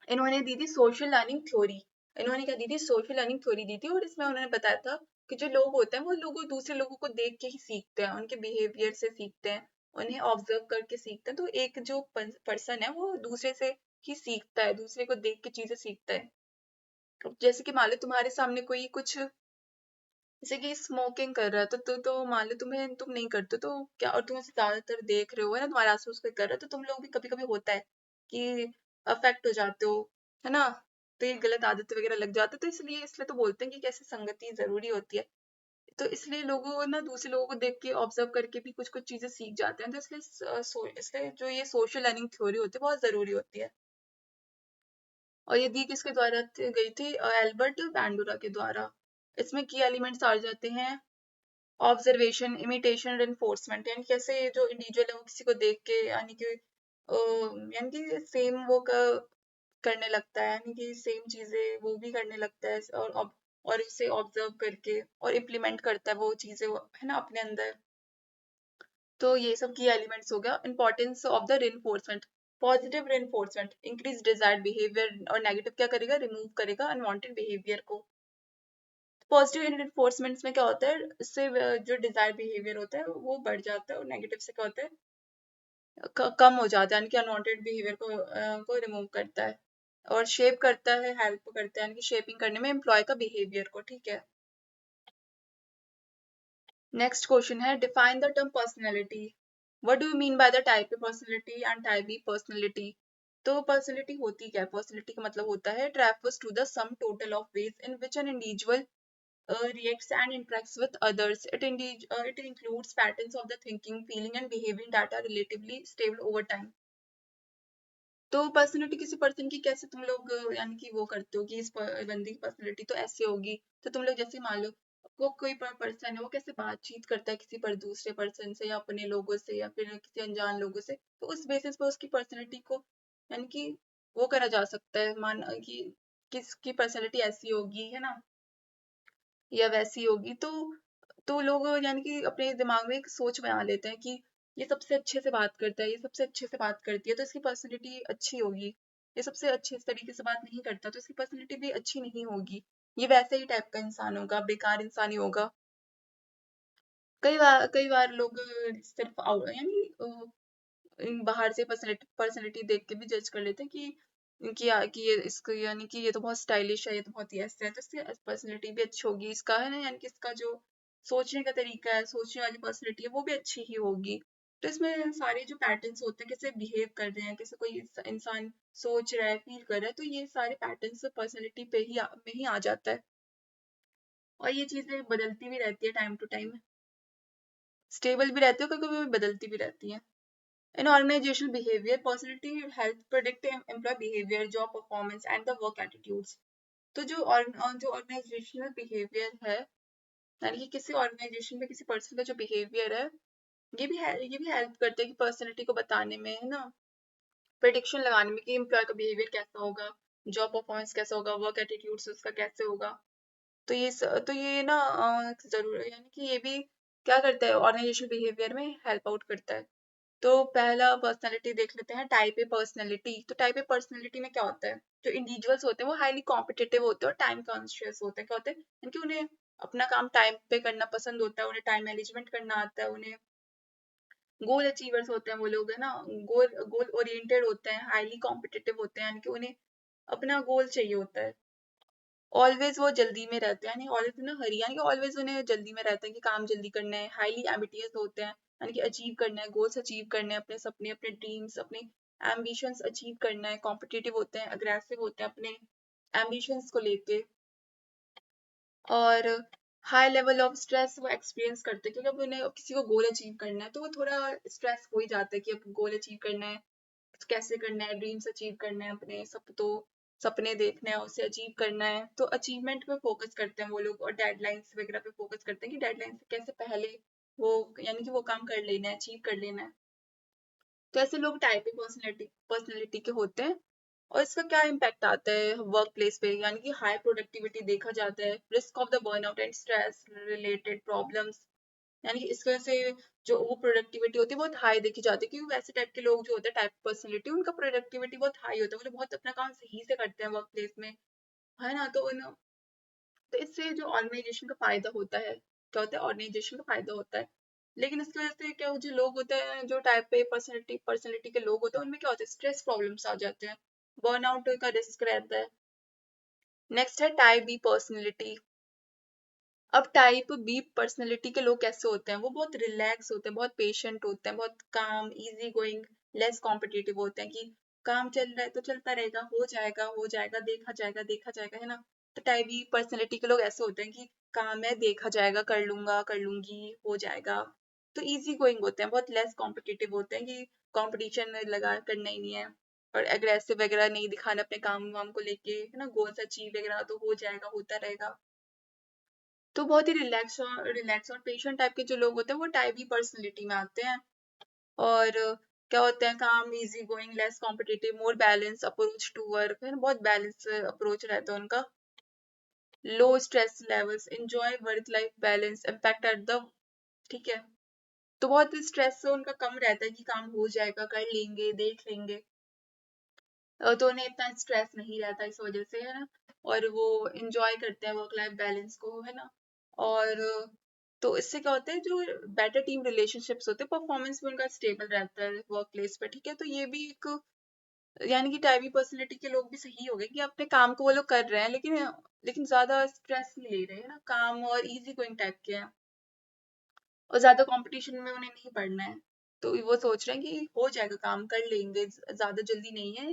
[SPEAKER 1] इन्होंने दी थी सोशल लर्निंग थ्योरी, इन्होंने क्या दी थी, सोशल लर्निंग थ्योरी दी थी, और इसमें उन्होंने बताया था कि जो लोग होते हैं वो लोगों दूसरे लोगों को देख के ही सीखते हैं, उनके बिहेवियर से सीखते हैं, उन्हें ऑब्जर्व करके सीखते हैं, तो एक जो पर्सन है वो दूसरे से ही सीखता है, दूसरे को देख के चीजें सीखता है। अब जैसे कि मान लो तुम्हारे सामने कोई कुछ, जैसे कि स्मोकिंग कर रहा है, तो मान लो तुम नहीं करते, तो क्या, और तुम उसे ज्यादातर देख रहे हो है ना, तुम्हारे आसपास कोई कर रहा है, तो तुम लोग भी कभी कभी होता है कि अफेक्ट हो जाते हो, है ना, तो ये गलत आदत वगैरह लग जाते, तो इसलिए तो बोलते हैं कि कैसे संगति जरूरी होती है, तो इसलिए लोगों ना दूसरे लोगों को देख के ऑब्जर्व करके भी कुछ कुछ चीजें सीख जाते हैं, तो इसलिए जो ये सोशल लर्निंग थ्योरी होती है बहुत जरूरी होती है, और ये दी किसके द्वारा गई थी, एल्बर्ट बैंडुरा के द्वारा। इसमें की एलिमेंट्स आ जाते हैं, ऑब्जर्वेशन, इमिटेशन, रेनफोर्समेंट, यानी कैसे जो इंडिविजुअल है वो किसी को देख के यानी कि यानी कि सेम वो करने लगता है, यानी कि सेम चीजें वो भी करने लगता है, और उसे ऑब्जर्व करके और इम्प्लीमेंट करता है वो चीजें है ना अपने अंदर, तो ये सब की एलिमेंट्स हो गया। Importance of the reinforcement, positive reinforcement increase desired behaviour, और नेगेटिव क्या करेगा, रिमूव करेगा अनवांटेड बिहेवियर को। पॉजिटिव रेनफोर्समेंट्स में क्या होता है, इससे जो डिजायर्ड बिहेवियर होता है वो बढ़ जाता है, और नेगेटिव से क्या होता है, कम हो जाता है, यानी कि अनवांटेड बिहेवियर को रिमूव करता है, और शेप करता है, हेल्प करता है, यानी कि शेपिंग करने में एम्प्लॉय का बिहेवियर को। ठीक है, नेक्स्ट क्वेश्चन है, define the term personality. What do you mean by the type A personality and type B personality. तो पर्सनैलिटी होती क्या है, पर्सनैलिटी का मतलब होता है, it refers to the sum total of ways in which an individual reacts and interacts with others. It includes patterns of the thinking, feeling, and behaving that are relatively stable over time. तो personality किसी person की कैसे तुम लोग यानी कि वो करते हो कि इस बंदी की पर्सनैलिटी तो ऐसे होगी, तो तुम लोग जैसे मान लो वो कोई पर्सन है, वो कैसे बातचीत करता है किसी पर दूसरे पर्सन से, या अपने लोगों से, या फिर किसी अनजान लोगों से, तो उस बेसिस पर उसकी पर्सनैलिटी को यानी कि वो करा जा सकता है, मान कि किसकी पर्सनैलिटी ऐसी होगी, है ना, या वैसी होगी। तो लोग यानी कि अपने दिमाग में एक सोच बना लेते हैं कि ये सबसे अच्छे से बात करता है, ये सबसे अच्छे से बात करती है, तो इसकी पर्सनैलिटी अच्छी होगी। ये सबसे अच्छे तरीके से बात नहीं करता, तो इसकी पर्सनैलिटी भी अच्छी नहीं होगी। ये वैसे ही टाइप का इंसान होगा, बेकार इंसान ही होगा। कई बार लोग सिर्फ यानी बाहर से पर्सनैलिटी देख के भी जज कर लेते हैं कि ये इसको यानी कि ये तो बहुत स्टाइलिश है, ये तो बहुत ही ऐसा है, तो इसकी पर्सनैलिटी भी अच्छी होगी, इसका है ना, यानी कि इसका जो सोचने का तरीका है, सोचने वाली पर्सनैलिटी है, वो भी अच्छी ही होगी। तो इसमें सारे जो पैटर्न्स होते हैं, कैसे बिहेव कर रहे हैं, कैसे कोई इंसान सोच रहा है, फील कर रहा है, तो ये सारे पैटर्न्स पर्सनैलिटी पे ही में ही आ जाता है, और ये चीजें बदलती भी रहती है टाइम टू टाइम, स्टेबल भी रहती है, कभी कभी बदलती भी रहती है। In organizational behavior, personality helps predict employee behavior, job performance, and the work attitudes. तो जो organizational behavior है, यानी कि किसी organization में किसी person का जो behavior है, ये भी help करता है कि personality को बताने में, है ना, prediction लगाने में कि employee का behavior कैसा होगा, job performance कैसा होगा, work attitudes उसका कैसे होगा। तो ये ना जरूर यानी कि ये भी क्या करता है, organizational behavior में help out करता है। तो पहला पर्सनैलिटी देख लेते हैं, टाइप ए पर्सनैलिटी। तो टाइप ए पर्सनैलिटी में क्या होता है, जो इंडिविजुअल्स होते हैं वो हाईली कॉम्पिटिटिव होते हैं और टाइम कॉन्शियस होते हैं। क्या होते हैं, क्योंकि उन्हें अपना काम टाइम पे करना पसंद होता है, उन्हें टाइम मैनेजमेंट करना आता है, उन्हें गोल अचीवर्स होते हैं वो लोग, है ना, गोल गोल ओरिएंटेड होते हैं, हाईली कॉम्पिटिटिव होते हैं, यानी कि उन्हें अपना गोल चाहिए होता है। ऑलवेज वो जल्दी में रहते हैं, यानी ऑलवेज ना हरी, यानी कि ऑलवेज उन्हें जल्दी में रहता है कि काम जल्दी करना है, हाईली एम्बिटियस होते हैं, यानी कि अचीव करना है, गोल्स अचीव करने हैं, अपने सपने, अपने ड्रीम्स, अपने एम्बिशंस अचीव करना है, कॉम्पिटिटिव होते हैं, अग्रेसिव होते हैं अपने एम्बिशंस को लेके, और हाई लेवल ऑफ स्ट्रेस वो एक्सपीरियंस करते हैं, क्योंकि अब उन्हें किसी को गोल अचीव करना है, तो वो थोड़ा स्ट्रेस हो ही जाता है कि अब गोल अचीव करना है, कैसे करना है, ड्रीम्स अचीव करने हैं, अपने सपने देखने हैं, उसे अचीव करना है, तो अचीवमेंट पे फोकस करते हैं वो लोग, और डेडलाइंस वगैरह पे फोकस करते हैं कि डेडलाइन से कैसे पहले वो यानी कि वो काम कर लेना है, अचीव कर लेना है। तो ऐसे लोग टाइप ए पर्सनैलिटी के होते हैं, और इसका क्या इम्पैक्ट आता है वर्क प्लेस पे, यानी कि हाई प्रोडक्टिविटी देखा जाता है, risk of the burnout and stress related problems, यानी कि इस वजह से जो वो प्रोडक्टिविटी होती है बहुत हाई देखी जाती है, क्योंकि वैसे टाइप के लोग जो होते हैं, टाइप पर्सनैलिटी, उनका प्रोडक्टिविटी बहुत हाई होता है, वो लोग बहुत अपना काम सही से करते हैं वर्क प्लेस में, है ना। तो इससे जो ऑर्गेनाइजेशन का फायदा होता है, क्या होता है, ऑर्गेनाइजेशन का फायदा होता है। लेकिन इसकी वजह से क्या, जो लोग होते हैं, जो टाइप ए पर्सनैलिटी के लोग होते हैं, उनमें क्या होता है, स्ट्रेस प्रॉब्लम्स आ जाते हैं, बर्नआउट का रिस्क रहता है। नेक्स्ट है टाइप बी पर्सनैलिटी। अब टाइप बी पर्सनैलिटी के लोग कैसे होते हैं, वो बहुत रिलैक्स होते हैं, बहुत पेशेंट होते हैं, बहुत काम, इजी गोइंग, लेस कॉम्पिटिटिव होते हैं, कि काम चल रहा है तो चलता रहेगा, हो जाएगा, देखा जाएगा, है ना। तो टाइप बी पर्सनैलिटी के लोग ऐसे होते हैं कि काम है, देखा जाएगा, कर लूंगा, कर लूंगी, हो जाएगा। तो इजी गोइंग होते हैं, बहुत लेस कॉम्पिटिटिव होते हैं, कि कंपटीशन लगा करना ही नहीं है, और एग्रेसिव वगैरह नहीं दिखाना अपने काम वाम को लेके, है ना, गोल्स अचीव वगैरह तो हो जाएगा, होता रहेगा। तो बहुत ही रिलैक्स और पेशेंट टाइप के जो लोग होते हैं वो टाइप बी पर्सनैलिटी में आते हैं। और क्या होता है, काम, easy going, less competitive, more balance approach to work, है ना, बहुत बैलेंस अप्रोच रहता है उनका, low stress levels, enjoy work life balance, impact at the, ठीक है, तो बहुत स्ट्रेस उनका कम रहता है कि काम हो जाएगा, कर लेंगे, देख लेंगे। तो उन्हें इतना स्ट्रेस नहीं रहता इस वजह से, है ना। और वो इंजॉय करते हैं वर्क लाइफ बैलेंस को, है ना। और तो इससे क्या होता है, जो बेटर टीम रिलेशनशिप्स होते हैं, परफॉर्मेंस भी उनका स्टेबल रहता है वर्क प्लेस पे, ठीक है। तो ये भी एक, यानी कि टाइप बी पर्सनैलिटी के लोग भी सही हो गए कि अपने काम को वो लोग कर रहे हैं, लेकिन ज्यादा स्ट्रेस नहीं ले रहे हैं ना, काम और इजी गोइंग टाइप के हैं, और ज्यादा कंपटीशन में उन्हें नहीं पड़ना है। तो वो सोच रहे हैं कि हो जाएगा, काम कर लेंगे, ज्यादा जल्दी नहीं है,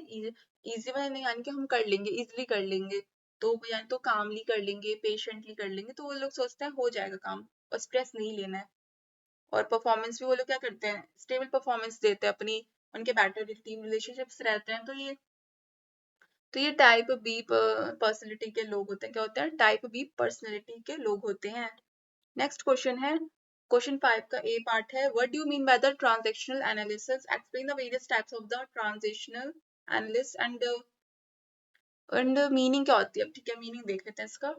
[SPEAKER 1] इजी में नहीं, यानी कि हम कर लेंगे, इजिली कर लेंगे। तो यानी तो कामली कर लेंगे, पेशेंटली कर लेंगे, तो वो लोग सोचते हैं हो जाएगा काम, और स्ट्रेस नहीं लेना है। और परफॉर्मेंस भी वो लोग क्या करते हैं, स्टेबल परफॉर्मेंस देते हैं अपनी, उनके बेटर टीम रिलेशनशिप्स रहते हैं। तो ये टाइप बी पर्सनैलिटी के लोग होते हैं, क्या होते हैं, टाइप बी पर्सनैलिटी के लोग होते हैं। नेक्स्ट क्वेश्चन है, क्वेश्चन 5 का ए पार्ट है, what do you mean by the transactional analysis, explain the various types of the transactional analysis and meaning क्या होती है। ठीक है, मीनिंग देख लेते हैं इसका।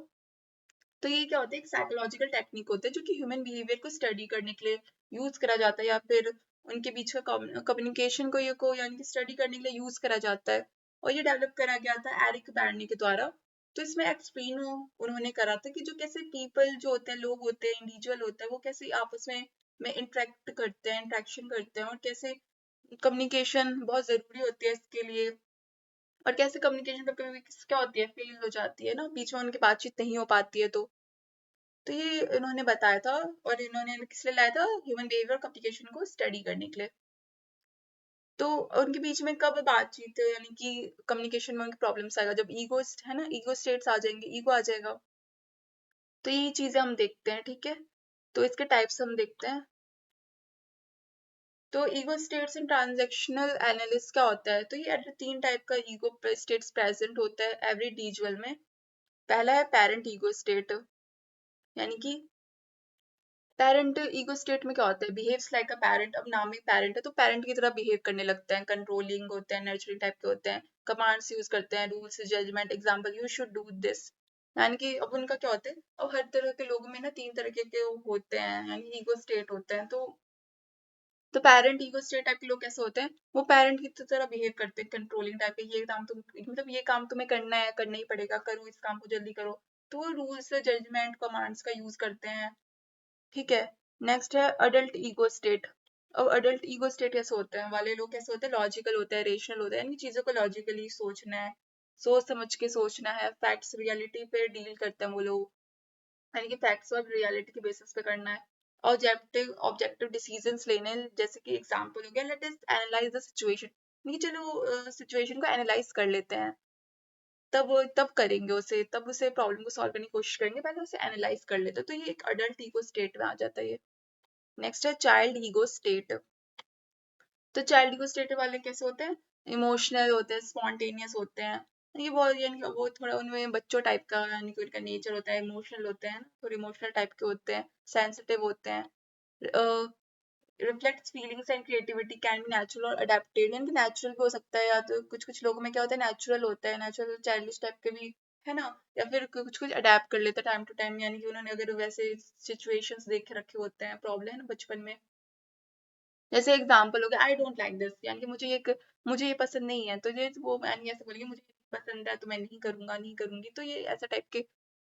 [SPEAKER 1] तो ये क्या होता है, एक साइकोलॉजिकल टेक्निक होता है जो कि ह्यूमन बिहेवियर को स्टडी करने के लिए यूज करा जाता है, या फिर उनके बीच का कम्युनिकेशन को यानी कि स्टडी करने के लिए यूज करा जाता है। और ये डेवलप करा गया था एरिक बैर्नी के द्वारा। तो इसमें एक्सप्लेन उन्होंने करा था कि जो कैसे पीपल जो होते हैं, लोग होते हैं, इंडिविजुअल होते हैं, वो कैसे आपस में इंटरेक्ट करते हैं, इंटरेक्शन करते हैं, और कैसे कम्युनिकेशन बहुत जरूरी होती है इसके लिए। और कैसे कम्युनिकेशन कभी कभी क्या होती है, फेल हो जाती है ना, बीच में उनकी बातचीत नहीं हो पाती है। तो ये इन्होंने बताया था, और इन्होंने किस लिए लाया था, ह्यूमन बिहेवियर कम्युनिकेशन को स्टडी करने के लिए। तो उनके बीच में कब बातचीत, यानी कि कम्युनिकेशन में उनकी प्रॉब्लम्स आएगा, जब ईगो है ना, ईगो स्टेट्स आ जाएंगे, ईगो आ जाएगा। तो ये चीजें हम देखते हैं, ठीक है। तो इसके टाइप्स हम देखते हैं। तो ego states in transactional analysis क्या होता है, तो ये 3 टाइप का ईगो स्टेट्स प्रेजेंट होता है एवरी इंडिविजुअल में। पहला है पेरेंट ईगो स्टेट, यानी कि पेरेंट ईगो स्टेट में क्या होता है, बिहेव्स लाइक अ पेरेंट। अब नाम ही पेरेंट है, तो पेरेंट की तरह बिहेव करने लगते हैं, कंट्रोलिंग होते हैं, नर्चरिंग टाइप के होते हैं, कमांड्स यूज करते हैं, rules, judgement, example, you should do this. यानी कि अब उनका क्या होता है, अब हर तरह के लोगों में ना 3 तरह के होते हैं, यानी ईगो स्टेट होते हैं। तो पेरेंट ईगो स्टेट टाइप के लोग कैसे होते हैं, वो पेरेंट की तरह बिहेव करते हैं, कंट्रोलिंग टाइप के, ये काम तुम, मतलब ये काम तुम्हें करना है, करना ही पड़ेगा, करो इस काम को, जल्दी करो। तो वो रूल्स, जजमेंट, कमांड्स का यूज करते हैं, ठीक है। नेक्स्ट है अडल्ट ईगो स्टेट। अब अडल्ट ईगो स्टेट कैसे होते हैं, वाले लोग कैसे होते हैं, लॉजिकल होते हैं, रेशनल होते हैं, यानी चीजों को लॉजिकली सोचना है, सोच समझ के सोचना है, फैक्ट्स रियलिटी पे डील करते हैं वो लोग, यानी कि फैक्ट्स और रियलिटी के बेसिस पे करना है। ऑब्जेक्टिव ऑब्जेक्टिव डिसीजंस लेने, जैसे कि एग्जांपल हो गया, let us analyse the situation, नहीं चलो सिचुएशन को एनालाइज कर लेते हैं, तब करेंगे उसे, तब उसे प्रॉब्लम को सॉल्व करने की कोशिश करेंगे, पहले उसे एनालाइज कर लेते हैं। तो ये एक अडल्ट ईगो स्टेट में आ जाता है ये। नेक्स्ट है चाइल्ड ईगो स्टेट। तो चाइल्ड ईगो स्टेट वाले कैसे होते हैं, इमोशनल होते हैं, स्पॉन्टेनियस होते हैं, यानी कि वो थोड़ा उनमें बच्चों टाइप का, यानी कि उनका नेचर होता है, इमोशनल होते हैं, थोड़े इमोशनल टाइप के होते हैं, सेंसिटिव होते हैं, reflects feelings and creativity, can be natural और अडेप्टेड, यानी कि नेचुरल भी हो सकता है, या तो कुछ कुछ लोगों में क्या होता है, नेचुरल होता है, नेचुरल चाइल्डिश टाइप के भी, है ना। या फिर कुछ कुछ अडेप्ट कर लेता है टाइम टू टाइम, यानी कि उन्होंने अगर वैसे सिचुएशंस देख के रखे होते हैं, प्रॉब्लम है ना बचपन में। जैसे एग्जाम्पल हो गया, आई डोंट लाइक दिस, यानी कि मुझे ये पसंद नहीं है, तो ये वो यानी ऐसे बोलेंगे मुझे पसंद है तो मैं नहीं करूंगा, नहीं करूंगी। तो ये ऐसा टाइप के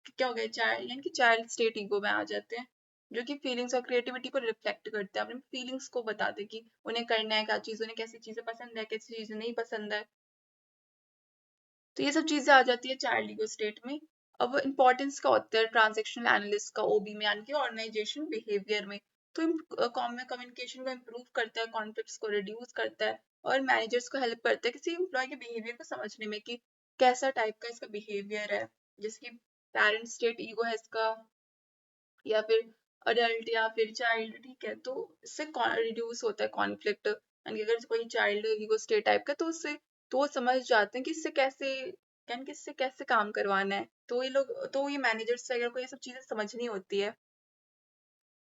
[SPEAKER 1] क्या हो गया, चाइल्ड, यानी कि चाइल्ड स्टेट ईगो में आ जाते हैं, जो कि फीलिंग्स और क्रिएटिविटी को रिफ्लेक्ट करते हैं, अपने फीलिंग्स को बताते कि उन्हें करना है क्या चीज, उन्हें कैसी चीजें पसंद है, कैसी चीजें नहीं पसंद है। तो ये सब चीजें आ जाती है चाइल्ड ईगो स्टेट में। अब इम्पोर्टेंस का होता है ट्रांजेक्शनल एनालिस्ट का ओबी में, यानी कि ऑर्गेनाइजेशन बिहेवियर में। तो कम्युनिकेशन को इम्प्रूव करता है, कॉन्फ्लिक्ट्स को रिड्यूस करता है, और मैनेजर्स को हेल्प करता है किसी एम्प्लॉय के बिहेवियर को समझने में कि कैसा टाइप का इसका बिहेवियर है। जैसे कि पेरेंट स्टेट ईगो है इसका, या फिर अडल्ट, या फिर चाइल्ड, ठीक है। तो इससे रिड्यूस होता है कॉन्फ्लिक्ट, यानी कि अगर कोई चाइल्ड ईगो स्टेट टाइप का, तो वो समझ जाते हैं कि इससे कैसे, यानी कि इससे कैसे काम करवाना है। तो ये मैनेजर्स वगैरह को ये सब चीजें समझनी होती है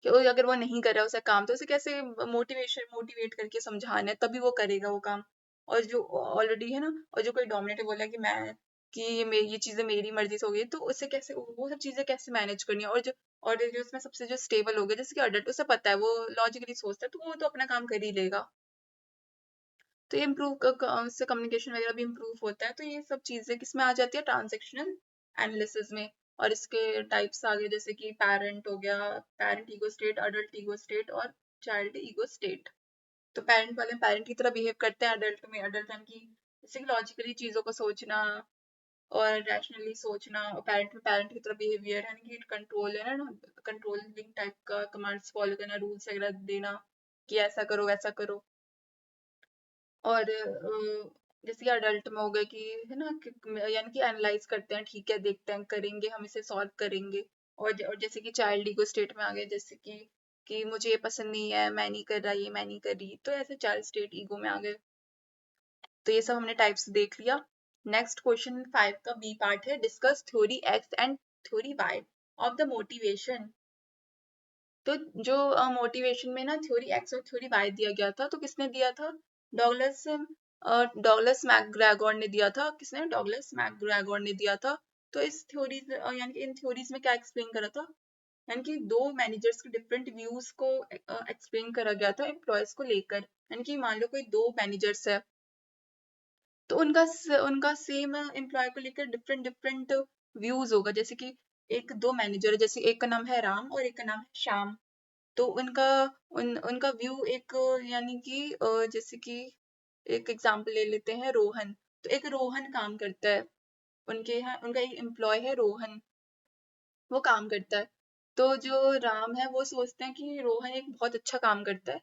[SPEAKER 1] कि अगर वो नहीं कर रहा है उसे काम, तो उसे कैसे मोटिवेट करके समझाना है, तभी वो करेगा वो काम। और जो ऑलरेडी है ना, और जो कोई डोमिनेट बोला कि मैं, कि ये चीजें मेरी मर्जी से हो गई, तो उससे कैसे वो सब चीजें कैसे मैनेज करनी है। और जो उसमें सबसे जो स्टेबल हो गया जैसे कि अडल्ट, उसे पता है, वो लॉजिकली सोचता है, तो वो तो अपना काम कर ही लेगा। तो ये इम्प्रूव इससे कम्युनिकेशन वगैरह भी इम्प्रूव होता है। तो ये सब चीजें किसमें आ जाती है, ट्रांजेक्शनल एनालिसिस में। और इसके टाइप्स आ गए जैसे कि पेरेंट हो गया, parent ego state, adult ego state और चाइल्ड ईगो स्टेट। तो पेरेंट वाले पेरेंट की तरह बिहेव करते हैं, अडल्ट में अडल्ट यानी कि जैसे कि लॉजिकली चीजों को सोचना और रैशनली सोचना, और पेरेंट में पेरेंट की तरह बिहेवियर यानी कि कंट्रोल है ना, कंट्रोलिंग टाइप का, कमांड्स फॉलो करना, रूल्स वगैरह देना कि ऐसा करो वैसा करो। और जैसे कि अडल्ट में हो गए कि है ना यानी कि एनालाइज करते हैं, ठीक है देखते हैं, करेंगे, हम इसे सॉल्व करेंगे। और जैसे कि चाइल्ड ईगो स्टेट में आ गए जैसे कि मुझे ये पसंद नहीं है, मैं नहीं कर रहा, ये मैं नहीं कर रही, तो ऐसे चाइल्ड स्टेट ईगो में आ गए। तो ये सब हमने टाइप्स देख लिया। नेक्स्ट क्वेश्चन 5 का बी पार्ट है, discuss theory X and theory Y of the motivation. तो जो मोटिवेशन में ना थ्योरी एक्स और थ्योरी वाई दिया गया था, तो किसने दिया था, डॉगलस मैकग्रेगोर ने दिया था। किसने, डॉगलस मैकग्रेगोर ने दिया था। तो इस थ्योरीज यानी कि इन थ्योरीज में क्या एक्सप्लेन करा था, यानी कि दो मैनेजर्स के डिफरेंट व्यूज को एक्सप्लेन करा गया था एम्प्लॉयज को लेकर। यानी कि मान लो कोई दो मैनेजर्स है, तो उनका सेम एम्प्लॉय को लेकर डिफरेंट डिफरेंट व्यूज होगा। जैसे कि एक दो मैनेजर है, जैसे एक का नाम है राम और एक का नाम है श्याम। तो उनका व्यू एक यानी कि जैसे कि एक एग्जांपल ले लेते हैं, रोहन। तो एक रोहन काम करता है, उनके यहाँ उनका एक एम्प्लॉय है रोहन, वो काम करता है। तो जो राम है वो सोचते हैं कि रोहन एक बहुत अच्छा काम करता है,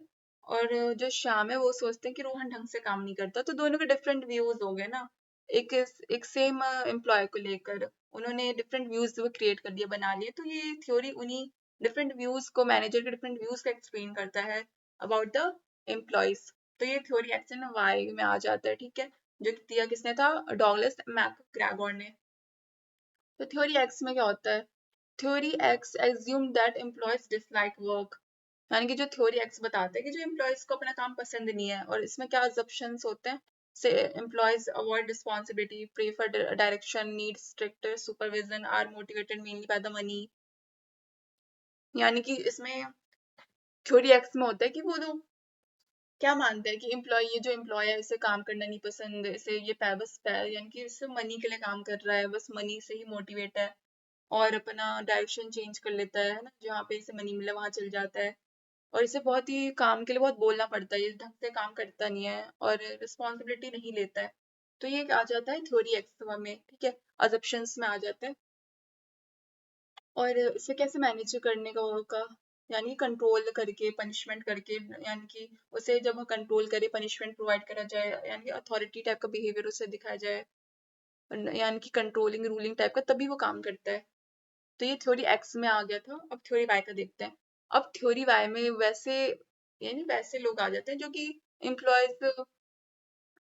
[SPEAKER 1] और जो श्याम है वो सोचते हैं कि रोहन ढंग से काम नहीं करता। तो दोनों के डिफरेंट व्यूज हो गए ना, एक एक सेम एम्प्लॉय को लेकर उन्होंने डिफरेंट व्यूज वो क्रिएट कर दिए, बना लिए। तो ये थ्योरी उन्हीं डिफरेंट व्यूज को, मैनेजर के डिफरेंट व्यूज को एक्सप्लेन करता है अबाउट द एम्प्लॉयज। तो ये थ्योरी एक्स एंड वाई में आ जाता है, ठीक है, जो दिया किसने था, डॉगलस मैकग्रेगोर ने। तो थ्योरी एक्स में क्या होता है, theory x assume that employees dislike work. यानी कि जो थ्योरी एक्स बताता है कि जो एम्प्लॉयज को अपना काम पसंद नहीं है, और इसमें क्या अजम्पशंस होते हैं, से employees avoid responsibility, prefer direction, need strict supervision, are motivated mainly by the money. यानी कि इसमें थ्योरी एक्स में होता है कि वो लोग क्या मानते हैं कि ये जो एम्प्लॉय है, इसे काम करना नहीं पसंद, इसे ये यानी कि इसे मनी के लिए काम कर रहा है, बस मनी से ही मोटिवेट है, और अपना डायरेक्शन चेंज कर लेता है ना, जहाँ पे इसे मनी मिला वहां चल जाता है, और इसे बहुत ही काम के लिए बहुत बोलना पड़ता है, ये ढंग से काम करता नहीं है और रिस्पॉन्सिबिलिटी नहीं लेता है। तो ये आ जाता है थ्योरी एक्स में, ठीक है, अजम्पशंस में आ जाता है। और इसे कैसे मैनेज करने का होगा, यानी कंट्रोल करके, पनिशमेंट करके, यानी कि उसे जब वो कंट्रोल करे, पनिशमेंट प्रोवाइड करा जाए, यानी कि अथॉरिटी टाइप का बिहेवियर उसे दिखाया जाए, यानी कि कंट्रोलिंग रूलिंग टाइप का, तभी वो काम करता है। तो ये थ्योरी एक्स में आ गया था। अब थ्योरी वाई का देखते हैं। अब थ्योरी वाई में वैसे यानी वैसे लोग आ जाते हैं जो कि एम्प्लॉयज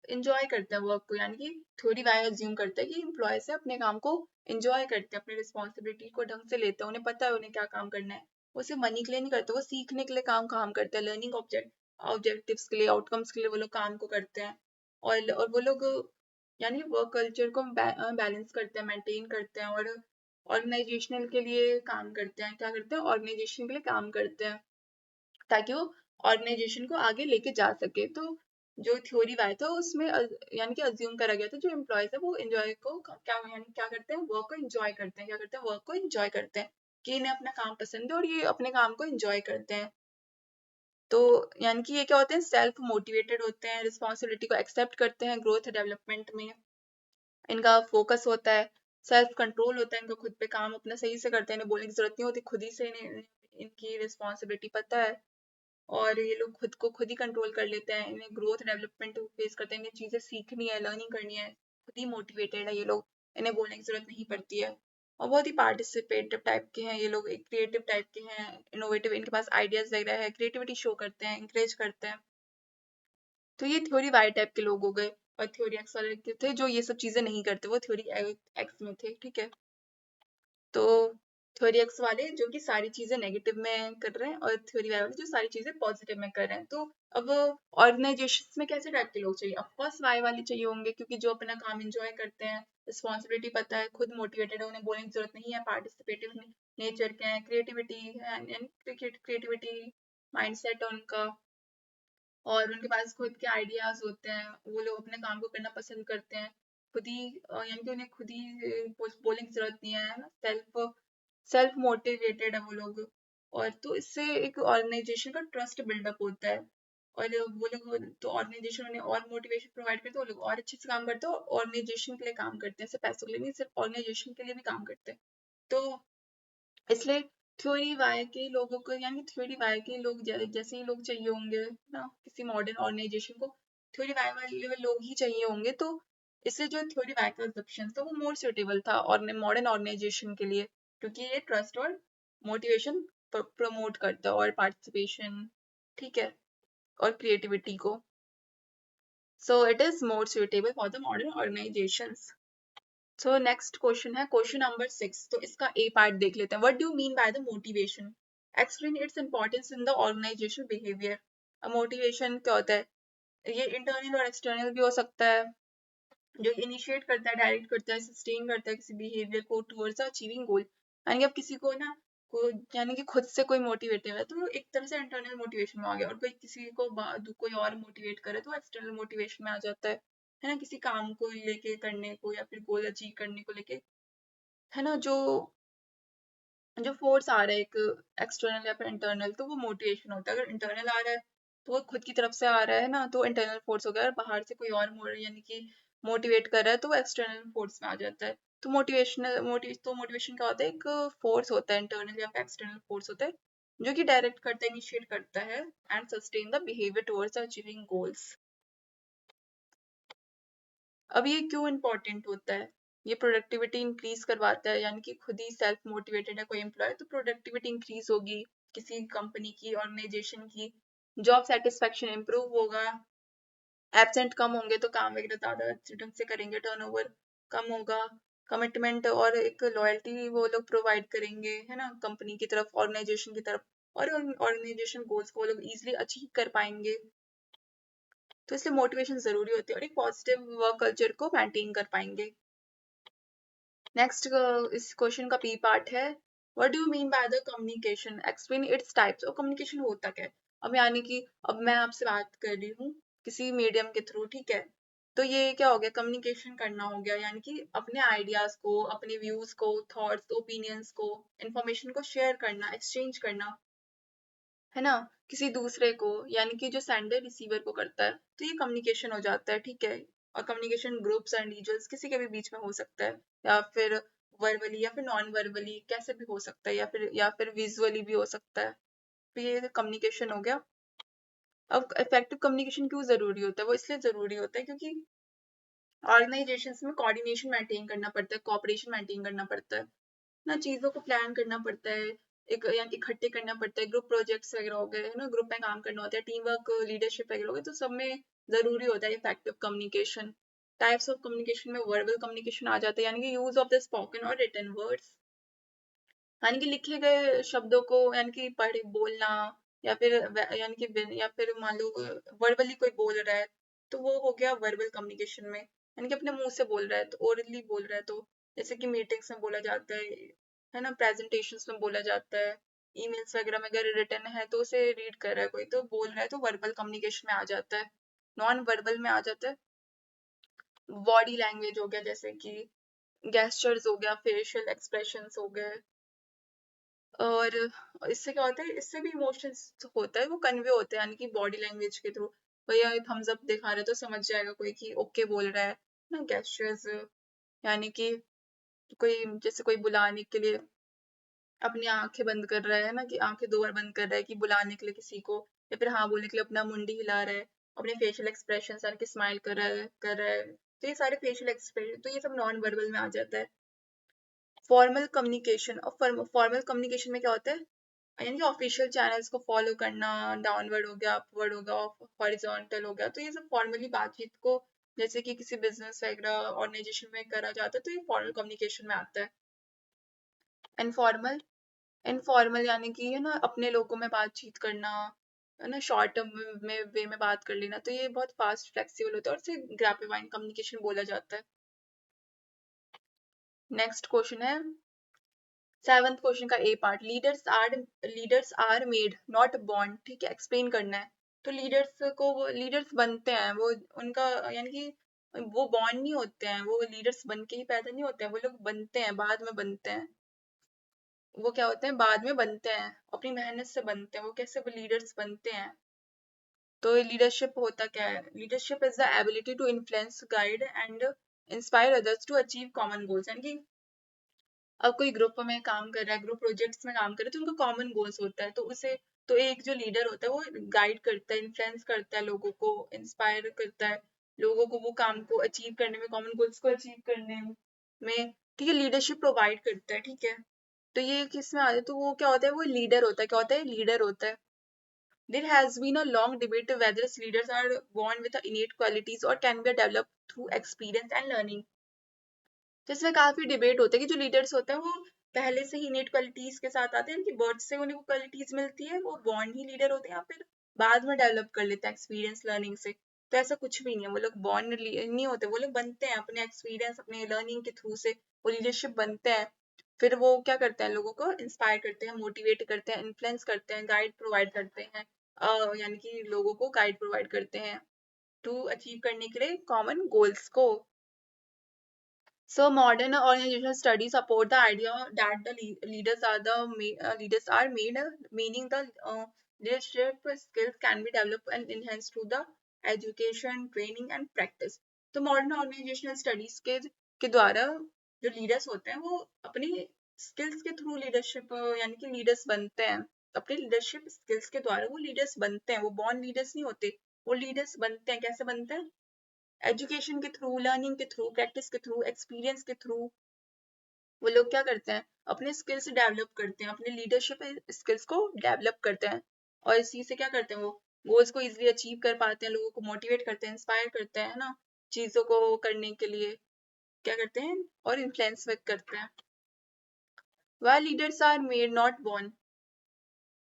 [SPEAKER 1] इंजॉय करते हैं वर्क को, यानी कि थ्योरी वाई अज्यूम करते हैं कि एम्प्लॉय से अपने काम को इंजॉय करते हैं, अपनी रिस्पॉन्सिबिलिटी को ढंग से लेते हैं, उन्हें पता है उन्हें क्या काम करना है, वो सिर्फ मनी के लिए नहीं करते, वो सीखने के लिए काम करते हैं, लर्निंग ऑब्जेक्टिव्स के लिए, आउटकम्स के लिए वो लोग काम को करते हैं। और वो लोग यानी वर्क कल्चर को बैलेंस करते हैं, मेंटेन करते हैं, और ऑर्गेनाइजेशनल के लिए काम करते हैं, क्या करते हैं, ऑर्गेनाइजेशन के लिए काम करते हैं, ताकि वो ऑर्गेनाइजेशन को आगे लेके जा सके। तो जो थ्योरी वाई था उसमें यानी कि अज्यूम करा गया था जो एम्प्लॉयज है वो एंजॉय को क्या यानी क्या करते हैं, वर्क को एंजॉय करते हैं, क्या करते हैं, वर्क को एंजॉय करते हैं, कि इन्हें अपना काम पसंद है और ये अपने काम को एंजॉय करते हैं। तो यानी कि ये क्या होते हैं, सेल्फ मोटिवेटेड होते हैं, रिस्पॉन्सिबिलिटी को एक्सेप्ट करते हैं, ग्रोथ डेवलपमेंट में इनका फोकस होता है, सेल्फ कंट्रोल होता है, इनका खुद पे काम अपना सही से करते हैं, इन्हें बोलने की जरूरत नहीं होती, खुद ही से इन्हें इनकी रिस्पॉन्सिबिलिटी पता है, और ये लोग खुद को खुद ही कंट्रोल कर लेते हैं, इन्हें ग्रोथ डेवलपमेंट फेस करते हैं, इन्हें चीजें सीखनी है, लर्निंग करनी है, खुद ही मोटिवेटेड है ये लोग, इन्हें बोलने की जरूरत नहीं पड़ती है, और बहुत ही पार्टिसिपेटिव टाइप के हैं ये लोग, एक क्रिएटिव टाइप के हैं, इनोवेटिव, इनके पास आइडियाज वगैरह है, क्रिएटिविटी शो करते हैं, इंकरेज करते हैं। तो ये थ्योरी वाई टाइप के लोग हो गए, और थ्योरी एक्स वाले थे जो ये सब चीजें नहीं करते, वो थ्योरी एक्स में थे, ठीक है। तो थ्योरी एक्स वाले जो कि सारी चीजें नेगेटिव में कर रहे हैं, और थ्योरी वाई वाले जो सारी चीजें पॉजिटिव में कर रहे हैं। तो अब ऑर्गेनाइजेशंस में कैसे टाइप के लोग चाहिए, ऑफकोर्स वाई वाले चाहिए होंगे, क्योंकि जो अपना काम एंजॉय करते हैं, रिस्पॉन्सिबिलिटी पता है, खुद मोटिवेटेड है, उन्हें बोलने की जरूरत नहीं है, पार्टिसिपेटिव नेचर के हैं, क्रिएटिविटी है, क्रिएटिविटी माइंडसेट है उनका, और उनके पास खुद के आइडियाज होते हैं, वो लोग अपने काम को करना पसंद करते हैं खुद ही, यानी कि उन्हें खुद ही बोलने की जरूरत नहीं है ना, सेल्फ मोटिवेटेड है वो लोग। और तो इससे एक ऑर्गेनाइजेशन का ट्रस्ट बिल्डअप होता है, और वो लोग तो ऑर्गेनाइजेशन उन्हें और मोटिवेशन प्रोवाइड करते हैं, वो लोग और अच्छे से काम करते हैं, और ऑर्गेनाइजेशन के लिए काम करते हैं, सिर्फ पैसों के लिए नहीं, सिर्फ ऑर्गेनाइजेशन के लिए भी काम करते हैं। तो इसलिए थ्योरी वाई के लोगों को, यानी थ्योरी वाई के लोग जैसे ही लोग चाहिए होंगे ना किसी मॉडर्न ऑर्गेनाइजेशन को, थ्योरी वाई वाले लोग ही चाहिए होंगे। तो इसलिए जो थ्योरी वाई का कंसेप्शन था वो मोर सुटेबल था और मॉडर्न ऑर्गेनाइजेशन के लिए, क्योंकि ये ट्रस्ट और मोटिवेशन प्रमोट करता है, और पार्टिसिपेशन, ठीक है, और क्रिएटिविटी को। So it is more suitable for the modern organizations. So next question है क्वेश्चन नंबर 6। तो इसका ए पार्ट देख लेते हैं। What do mean by the motivation, explain its importance in the organization behaviour. Motivation क्या होता है? ये इंटरनल और एक्सटर्नल भी हो सकता है, जो इनिशिएट करता है, डायरेक्ट करता है, सस्टेन करता है किसी बिहेवियर को टुवर्ड्स अचीविंग गोल। यानी कि अब किसी को ना को यानी कि खुद से कोई मोटिवेटिव है तो एक तरह से इंटरनल मोटिवेशन में आ गया, और कोई किसी को कोई और मोटिवेट करे तो एक्सटर्नल मोटिवेशन में आ जाता है ना, किसी काम को लेके करने को या फिर गोल अचीव करने को लेके, है ना, जो जो फोर्स आ रहा है एक एक्सटर्नल या फिर इंटरनल, तो वो मोटिवेशन होता है। अगर इंटरनल आ रहा है तो वो खुद की तरफ से आ रहा है ना, तो इंटरनल फोर्स हो गया, और बाहर से कोई और यानी कि मोटिवेट कर रहा है तो वो एक्सटर्नल फोर्स में आ जाता है। तो मोटिवेशन क्या होता है? एक फोर्स होता है, इंटरनल या एक्सटर्नल फोर्स होता है, जो कि डायरेक्ट करता है, इनिशिएट करता है and sustain the behaviour towards achieving goals. अब ये क्यों इम्पोर्टेंट होता है? ये प्रोडक्टिविटी इंक्रीज करवाता है, यानी कि खुद ही सेल्फ मोटिवेटेड है कोई एम्प्लॉय तो प्रोडक्टिविटी इंक्रीज होगी किसी कंपनी की, ऑर्गेनाइजेशन की, जॉब सेटिस्फेक्शन इंप्रूव होगा, एब्सेंट कम होंगे तो काम वगैरह ज्यादा अच्छे ढंग से करेंगे, टर्नओवर कम होगा, कमिटमेंट और एक लॉयल्टी वो लोग प्रोवाइड करेंगे, है ना, कंपनी की तरफ, ऑर्गेनाइजेशन की तरफ, और ऑर्गेनाइजेशन गोल्स को वो लोग इजिली अचीव कर पाएंगे। तो इसलिए मोटिवेशन जरूरी होती है, और एक पॉजिटिव वर्क कल्चर को मेंटेन कर पाएंगे। नेक्स्ट इस क्वेश्चन का बी पार्ट है, what do you mean by the communication, explain its types. और कम्युनिकेशन होता क्या है? अब यानी कि अब मैं आपसे बात कर रही हूँ किसी मीडियम के थ्रू, ठीक है, तो ये क्या हो गया? कम्युनिकेशन करना हो गया, यानी कि अपने आइडियाज को, अपने व्यूज को, थॉट्स, ओपिनियंस को, इंफॉर्मेशन को शेयर करना, एक्सचेंज करना, है ना, किसी दूसरे को, यानी कि जो सेंडर रिसीवर को करता है, तो ये कम्युनिकेशन हो जाता है, ठीक है। और कम्युनिकेशन ग्रुप्स एंड इंडिविजुअल्स किसी के भी बीच में हो सकता है, या फिर वर्बली या फिर नॉन वर्बली कैसे भी हो सकता है, या फिर विजुअली भी हो सकता है। तो ये कम्युनिकेशन हो गया। अब इफेक्टिव कम्युनिकेशन क्यों जरूरी होता है? वो इसलिए जरूरी होता है क्योंकि ऑर्गेनाइजेशंस में कोऑर्डिनेशन मेंटेन करना पड़ता है, कोऑपरेशन मेंटेन करना पड़ता है ना, चीजों को प्लान करना पड़ता है, एक यानी इकट्ठे करना पड़ता है, ग्रुप प्रोजेक्ट्स वगैरह हो गए, है ना, ग्रुप में काम करना होता है, टीम वर्क, लीडरशिप वगैरह हो गए, तो सब में जरूरी होता है effective communication. Types of communication में वर्बल कम्युनिकेशन आ जाता है, यानी कि यूज ऑफ द स्पोकन और रिटन वर्ड्स, यानी कि लिखे गए शब्दों को, यानी कि पढ़ बोलना, या फिर यानी कि या फिर मान लो वर्बली कोई बोल रहा है तो वो हो गया वर्बल कम्युनिकेशन में, यानी कि अपने मुंह से बोल रहा है, तो ओरली बोल रहा है, तो जैसे कि मीटिंग्स में बोला जाता है ना, प्रेजेंटेशंस में बोला जाता है, ईमेल्स वगैरह में अगर रिटर्न है तो उसे रीड कर रहा है कोई तो बोल रहा है, तो वर्बल कम्युनिकेशन में आ जाता है। नॉन वर्बल में आ जाता है बॉडी लैंग्वेज हो गया, जैसे कि गेस्चर्स हो गया, फेशियल एक्सप्रेशंस हो गए, और इससे क्या होता है? इससे भी इमोशंस होता है, वो कन्वे होते हैं, यानी कि बॉडी लैंग्वेज के थ्रू। भैया थम्स अप दिखा रहे तो समझ जाएगा कोई कि ओके बोल रहा है ना, गेस्चर्स, यानी कि कोई जैसे कोई बुलाने के लिए अपनी आंखें बंद कर रहा है ना, कि आंखें 2 बार बंद कर रहा है कि बुलाने के लिए किसी को, या फिर हाँ बोलने के लिए अपना मुंडी हिला रहा है, अपने फेशियल एक्सप्रेशन यानी कि स्माइल कर रहा है, तो ये सारे फेशियल एक्सप्रेशन, तो ये सब नॉन वर्बल में आ जाता है। फॉर्मल कम्युनिकेशन, और फॉर्मल कम्युनिकेशन में क्या होता है? यानी कि ऑफिशियल चैनल्स को फॉलो करना, डाउनवर्ड हो गया, अपवर्ड हो गया, हॉरिजॉन्टल हो गया, तो ये सब फॉर्मली बातचीत को, जैसे कि किसी बिजनेस वगैरह ऑर्गेनाइजेशन में करा जाता है, तो ये फॉर्मल कम्युनिकेशन में आता है। इनफॉर्मल, इनफॉर्मल यानी कि है ना, अपने लोगों में बातचीत करना, है ना, शॉर्ट टर्म में वे में बात कर लेना, तो ये बहुत फास्ट फ्लेक्सिबल होता है, और इसे ग्रैपिवाइन कम्युनिकेशन बोला जाता है। नेक्स्ट क्वेश्चन है, 7th क्वेश्चन का ए part, leaders are made not born, ठीक है, एक्सप्लेन करना है। तो लीडर्स बनते हैं, वो उनका यानी कि वो बॉर्न नहीं होते हैं, वो लीडर्स बन के ही पैदा नहीं होते हैं, वो लोग बनते हैं, बाद में बनते हैं। वो क्या होते हैं, बाद में बनते हैं, अपनी मेहनत से बनते हैं। वो कैसे वो लीडर्स बनते हैं? तो लीडरशिप होता क्या है? Leadership is the ability to influence, guide and inspire others to achieve common goals. यानी कि अब कोई ग्रुप में काम कर रहा है, ग्रुप प्रोजेक्ट्स में काम कर रहा है, तो उनका कॉमन गोल्स होता है, तो उसे तो एक जो लीडर होता है वो गाइड करता है, इन्फ्लुएंस करता है, लोगों को इंस्पायर करता है, लोगों को वो काम को अचीव करने में, कॉमन गोल्स को अचीव करने में, ठीक है, लीडरशिप प्रोवाइड करता है, ठीक है। तो ये किस में आ जाए, तो वो क्या होता है, वो लीडर होता है। क्या होता है? लीडर होता है। There has been a long debate whether leaders are born with innate qualities or can be developed through experience and learning. तो इसमें काफी डिबेट होता है कि जो लीडर्स होते हैं वो पहले से ही इनेट क्वालिटीज के साथ आते हैं, कि बर्थ से उन्हें वो क्वालिटीज मिलती है, वो बॉर्न ही लीडर होते हैं, या फिर बाद में डेवलप कर लेते हैं एक्सपीरियंस लर्निंग से। तो ऐसा कुछ भी नहीं है, वो लोग बॉर्न नहीं होते, वो लोग बनते हैं अपने एक्सपीरियंस, अपने लर्निंग के थ्रू से वो लीडरशिप बनते हैं। फिर वो क्या करते हैं, लोगों को इंस्पायर करते हैं, मोटिवेट करते हैं, इन्फ्लुएंस करते हैं, गाइड प्रोवाइड करते हैं, यानी कि लोगों को गाइड प्रोवाइड करते हैं टू अचीव करने के लिए कॉमन गोल्स को। So modern organizational studies support the idea that the leaders are made, meaning the leadership skills can be developed and enhanced through the education, training and practice. तो modern organisational studies के द्वारा जो leaders होते हैं वो अपनी skills के through leadership यानी कि लीडर्स बनते हैं। अपने लीडरशिप स्किल्स के द्वारा वो लीडर्स बनते हैं, वो बॉर्न लीडर्स नहीं होते, वो लीडर्स बनते हैं। कैसे बनते हैं? एजुकेशन के थ्रू, लर्निंग के थ्रू, प्रैक्टिस के थ्रू, एक्सपीरियंस के थ्रू। वो लोग क्या करते हैं, अपने स्किल्स डेवलप करते हैं, अपने लीडरशिप स्किल्स को डेवलप करते हैं, और इसी से क्या करते हैं, वो गोल्स को इजीली अचीव कर पाते हैं, लोगों को मोटिवेट करते हैं, इंस्पायर करते हैं, है ना, चीजों को करने के लिए क्या करते हैं, और इन्फ्लुएंस करते हैं। Why leaders are made not born.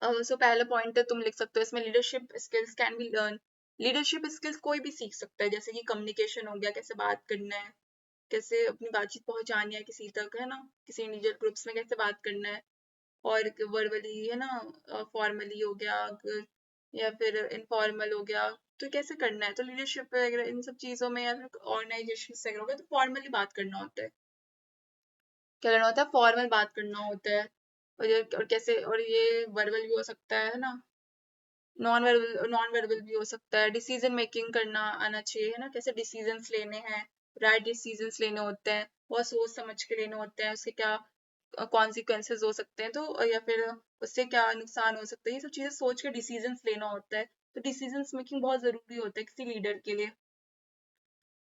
[SPEAKER 1] So पहला पॉइंट तुम लिख सकते हो इसमें, leadership skills can be learn. Leadership skills कोई भी सीख सकता है, जैसे कि कम्युनिकेशन हो गया, कैसे बात करना है, कैसे अपनी बातचीत पहुंचानी है किसी तक, है ना, किसी इंडिविजुअल ग्रुप्स में कैसे बात करना है, और वर्बली, है ना, फॉर्मली हो गया, या फिर इनफॉर्मल हो गया, तो कैसे करना है। तो लीडरशिप वगैरह इन सब चीजों में, या फिर ऑर्गेनाइजेशन से हो गया, तो फॉर्मली बात करना होता है। क्या करना होता है? फॉर्मल बात करना होता है। और कैसे, और ये वर्बल भी हो सकता है ना, नॉन वर्बल भी हो सकता है। डिसीजन मेकिंग करना आना चाहिए, है ना, कैसे डिसीजंस लेने हैं, राइट डिसीजंस लेने होते हैं, बहुत सोच समझ के लेने होते हैं, उसके क्या कॉन्सिक्वेंसेज हो सकते हैं, तो या फिर उससे क्या नुकसान हो सकता है, ये सब चीजें सोच के डिसीजंस लेना होता है। तो डिसीजंस मेकिंग बहुत जरूरी होता है किसी लीडर के लिए,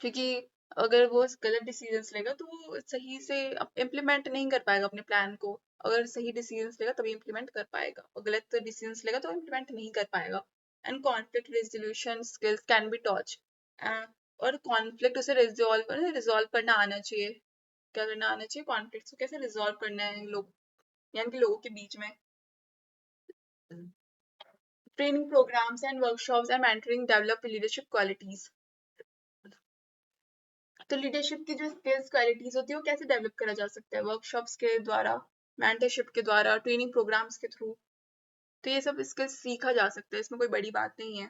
[SPEAKER 1] क्योंकि अगर वो गलत डिसीजंस लेगा तो वो सही से इम्प्लीमेंट नहीं कर पाएगा अपने प्लान को। अगर सही डिसीजंस लेगा तभी इम्प्लीमेंट कर पाएगा, और गलत डिसीजंस लेगा तो इम्प्लीमेंट नहीं कर पाएगा। And conflict resolution skills can be taught. और कॉन्फ्लिक्ट उसे रिजॉल्व करना आना चाहिए। क्या करना आना चाहिए? कॉन्फ्लिक्ट को कैसे रिजॉल्व करना है लोग, यानी कि लोगों के बीच में। Training programmes and workshops and mentoring develop leadership qualities. तो लीडरशिप की जो स्किल्स क्वालिटीज होती है वो कैसे डेवलप करा जा सकता है? वर्कशॉप्स के द्वारा, मेंटरशिप के द्वारा, ट्रेनिंग प्रोग्राम्स के थ्रू। तो ये सब स्किल्स सीखा जा सकता है, इसमें कोई बड़ी बात नहीं है।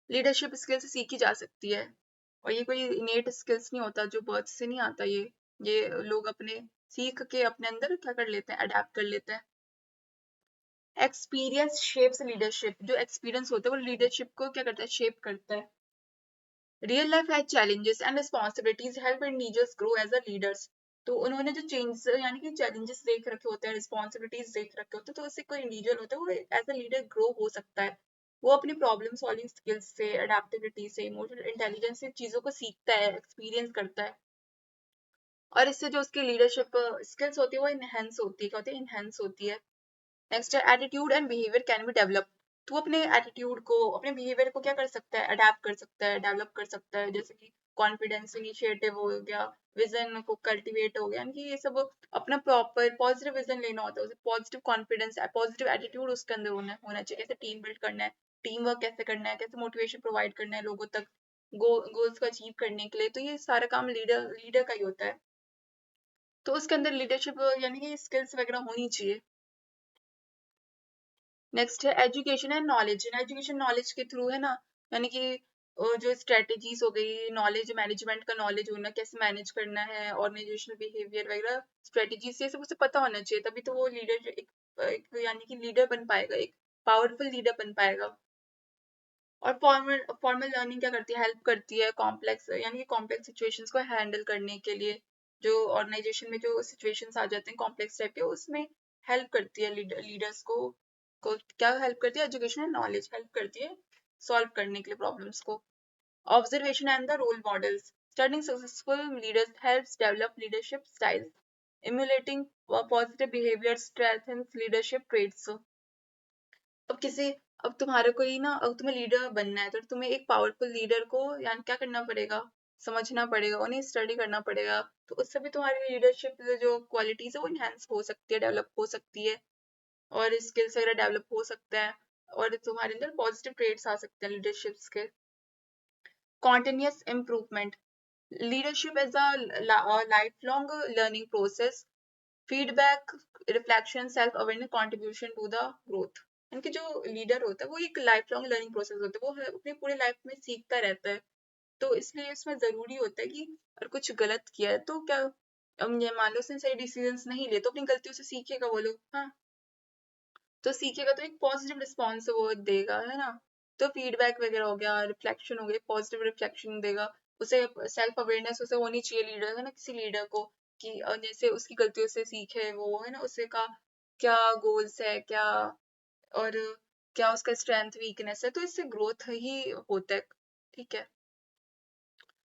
[SPEAKER 1] लीडरशिप स्किल्स सीखी जा सकती है, और ये कोई इनेट स्किल्स नहीं होता जो बर्थ से नहीं आता। ये लोग अपने सीख के अपने अंदर क्या कर लेते हैं, अडेप्ट कर लेते हैं। Experience shapes leadership. जो एक्सपीरियंस होता है वो लीडरशिप को क्या करता है, शेप करता है। Real life has challenges and responsibilities help individuals grow as a leaders. तो उन्होंने जो चेंजेस यानी कि चैलेंजेस देख रखे होते हैं, रिस्पॉन्सिबिलिटीज देख रखे होते हैं, तो उससे कोई इंडिविजुअल होता है वो एज अ लीडर ग्रो हो सकता है। वो अपनी प्रॉब्लम सॉल्विंग स्किल्स से, अडेप्टिबिलिटी से, इमोशनल इंटेलिजेंस से चीजों को सीखता है, एक्सपीरियंस करता है, और इससे जो उसकी लीडरशिप स्किल्स होती है वो इनहेंस होती है। क्या होती है? इनहेंस होती है। नेक्स्ट है attitude and behaviour can be develop. तो अपने एटीट्यूड को, अपने बिहेवियर को क्या कर सकता है, अडेप्ट कर सकता है, डेवलप कर सकता है, जैसे कि कॉन्फिडेंस, इनिशिएटिव हो गया, विजन को कल्टीवेट हो गया, यानी कि ये सब अपना प्रॉपर पॉजिटिव विजन लेना होता है, उसे पॉजिटिव कॉन्फिडेंस, पॉजिटिव एटीट्यूड उसके अंदर होना चाहिए। कैसे टीम बिल्ड करना है, टीम वर्क कैसे करना है, कैसे मोटिवेशन प्रोवाइड करना है लोगों तक गोल्स को अचीव करने के लिए। तो ये सारा काम लीडर लीडर का ही होता है। तो उसके अंदर लीडरशिप यानी कि स्किल्स वगैरह होनी चाहिए। नेक्स्ट है education and knowledge. Education knowledge के थ्रू है ना, यानी कि जो स्ट्रेटजीज हो गई, नॉलेज मैनेजमेंट का नॉलेज होना, कैसे मैनेज करना है, ऑर्गेनाइजेशनल बिहेवियर वगैरह स्ट्रेटजीज, ये सब उसे पता होना चाहिए, तभी तो वो लीडर एक यानी कि लीडर बन पाएगा, एक पावरफुल लीडर बन पाएगा। और फॉर्मल लर्निंग क्या करती है, हेल्प करती है कॉम्प्लेक्स यानी कि कॉम्प्लेक्स सिचुएशंस को हैंडल करने के लिए। जो ऑर्गेनाइजेशन में जो सिचुएशंस आ जाते हैं कॉम्प्लेक्स टाइप के, उसमें हेल्प करती है लीडर्स को क्या हेल्प करती है, एजुकेशनल नॉलेज हेल्प करती है सॉल्व करने के लिए प्रॉब्लम्स को। Observation and the role models. Studying successful leaders helps develop leadership styles, emulating positive behaviour strengthens leadership traits. अब किसी अब तुम्हारे कोई ना, अब तुम्हें लीडर बनना है तो तुम्हें एक पावरफुल लीडर को यानी क्या करना पड़ेगा, समझना पड़ेगा, उन्हें स्टडी करना पड़ेगा। तो उससे भी तुम्हारी लीडरशिप जो क्वालिटीज है वो इनहेंस हो सकती है, डेवलप हो सकती है, और स्किल्स वगैरह डेवलप हो सकता है, और तुम्हारे अंदर पॉजिटिव ट्रेट्स आ सकते हैं लीडरशिप के। Continuous improvement. Leadership is a life long learning process, feedback, reflection, self awareness, contribution to the growth. यानी कि जो लीडर होता है वो एक लाइफ लॉन्ग लर्निंग प्रोसेस होता है, वो अपनी पूरी लाइफ में सीखता रहता है। तो इसलिए इसमें जरूरी होता है कि अगर कुछ गलत किया है तो क्या, हम ये मान लो उसने सही डिसीजंस नहीं लिए, तो अपनी गलतियों से सीखेगा वो लोग, हाँ, तो सीखेगा तो एक पॉजिटिव रिस्पॉन्स वो देगा, है ना। तो फीडबैक वगैरह हो गया, रिफ्लेक्शन हो गया, पॉजिटिव रिफ्लेक्शन देगा उसे। सेल्फ अवेयरनेस उसे होनी चाहिए लीडर, है ना, किसी लीडर को, कि जैसे उसकी गलतियों से सीखे वो, है ना, उसे का क्या गोल्स है, क्या और क्या उसका स्ट्रेंथ वीकनेस है, तो इससे ग्रोथ ही होता है, ठीक है।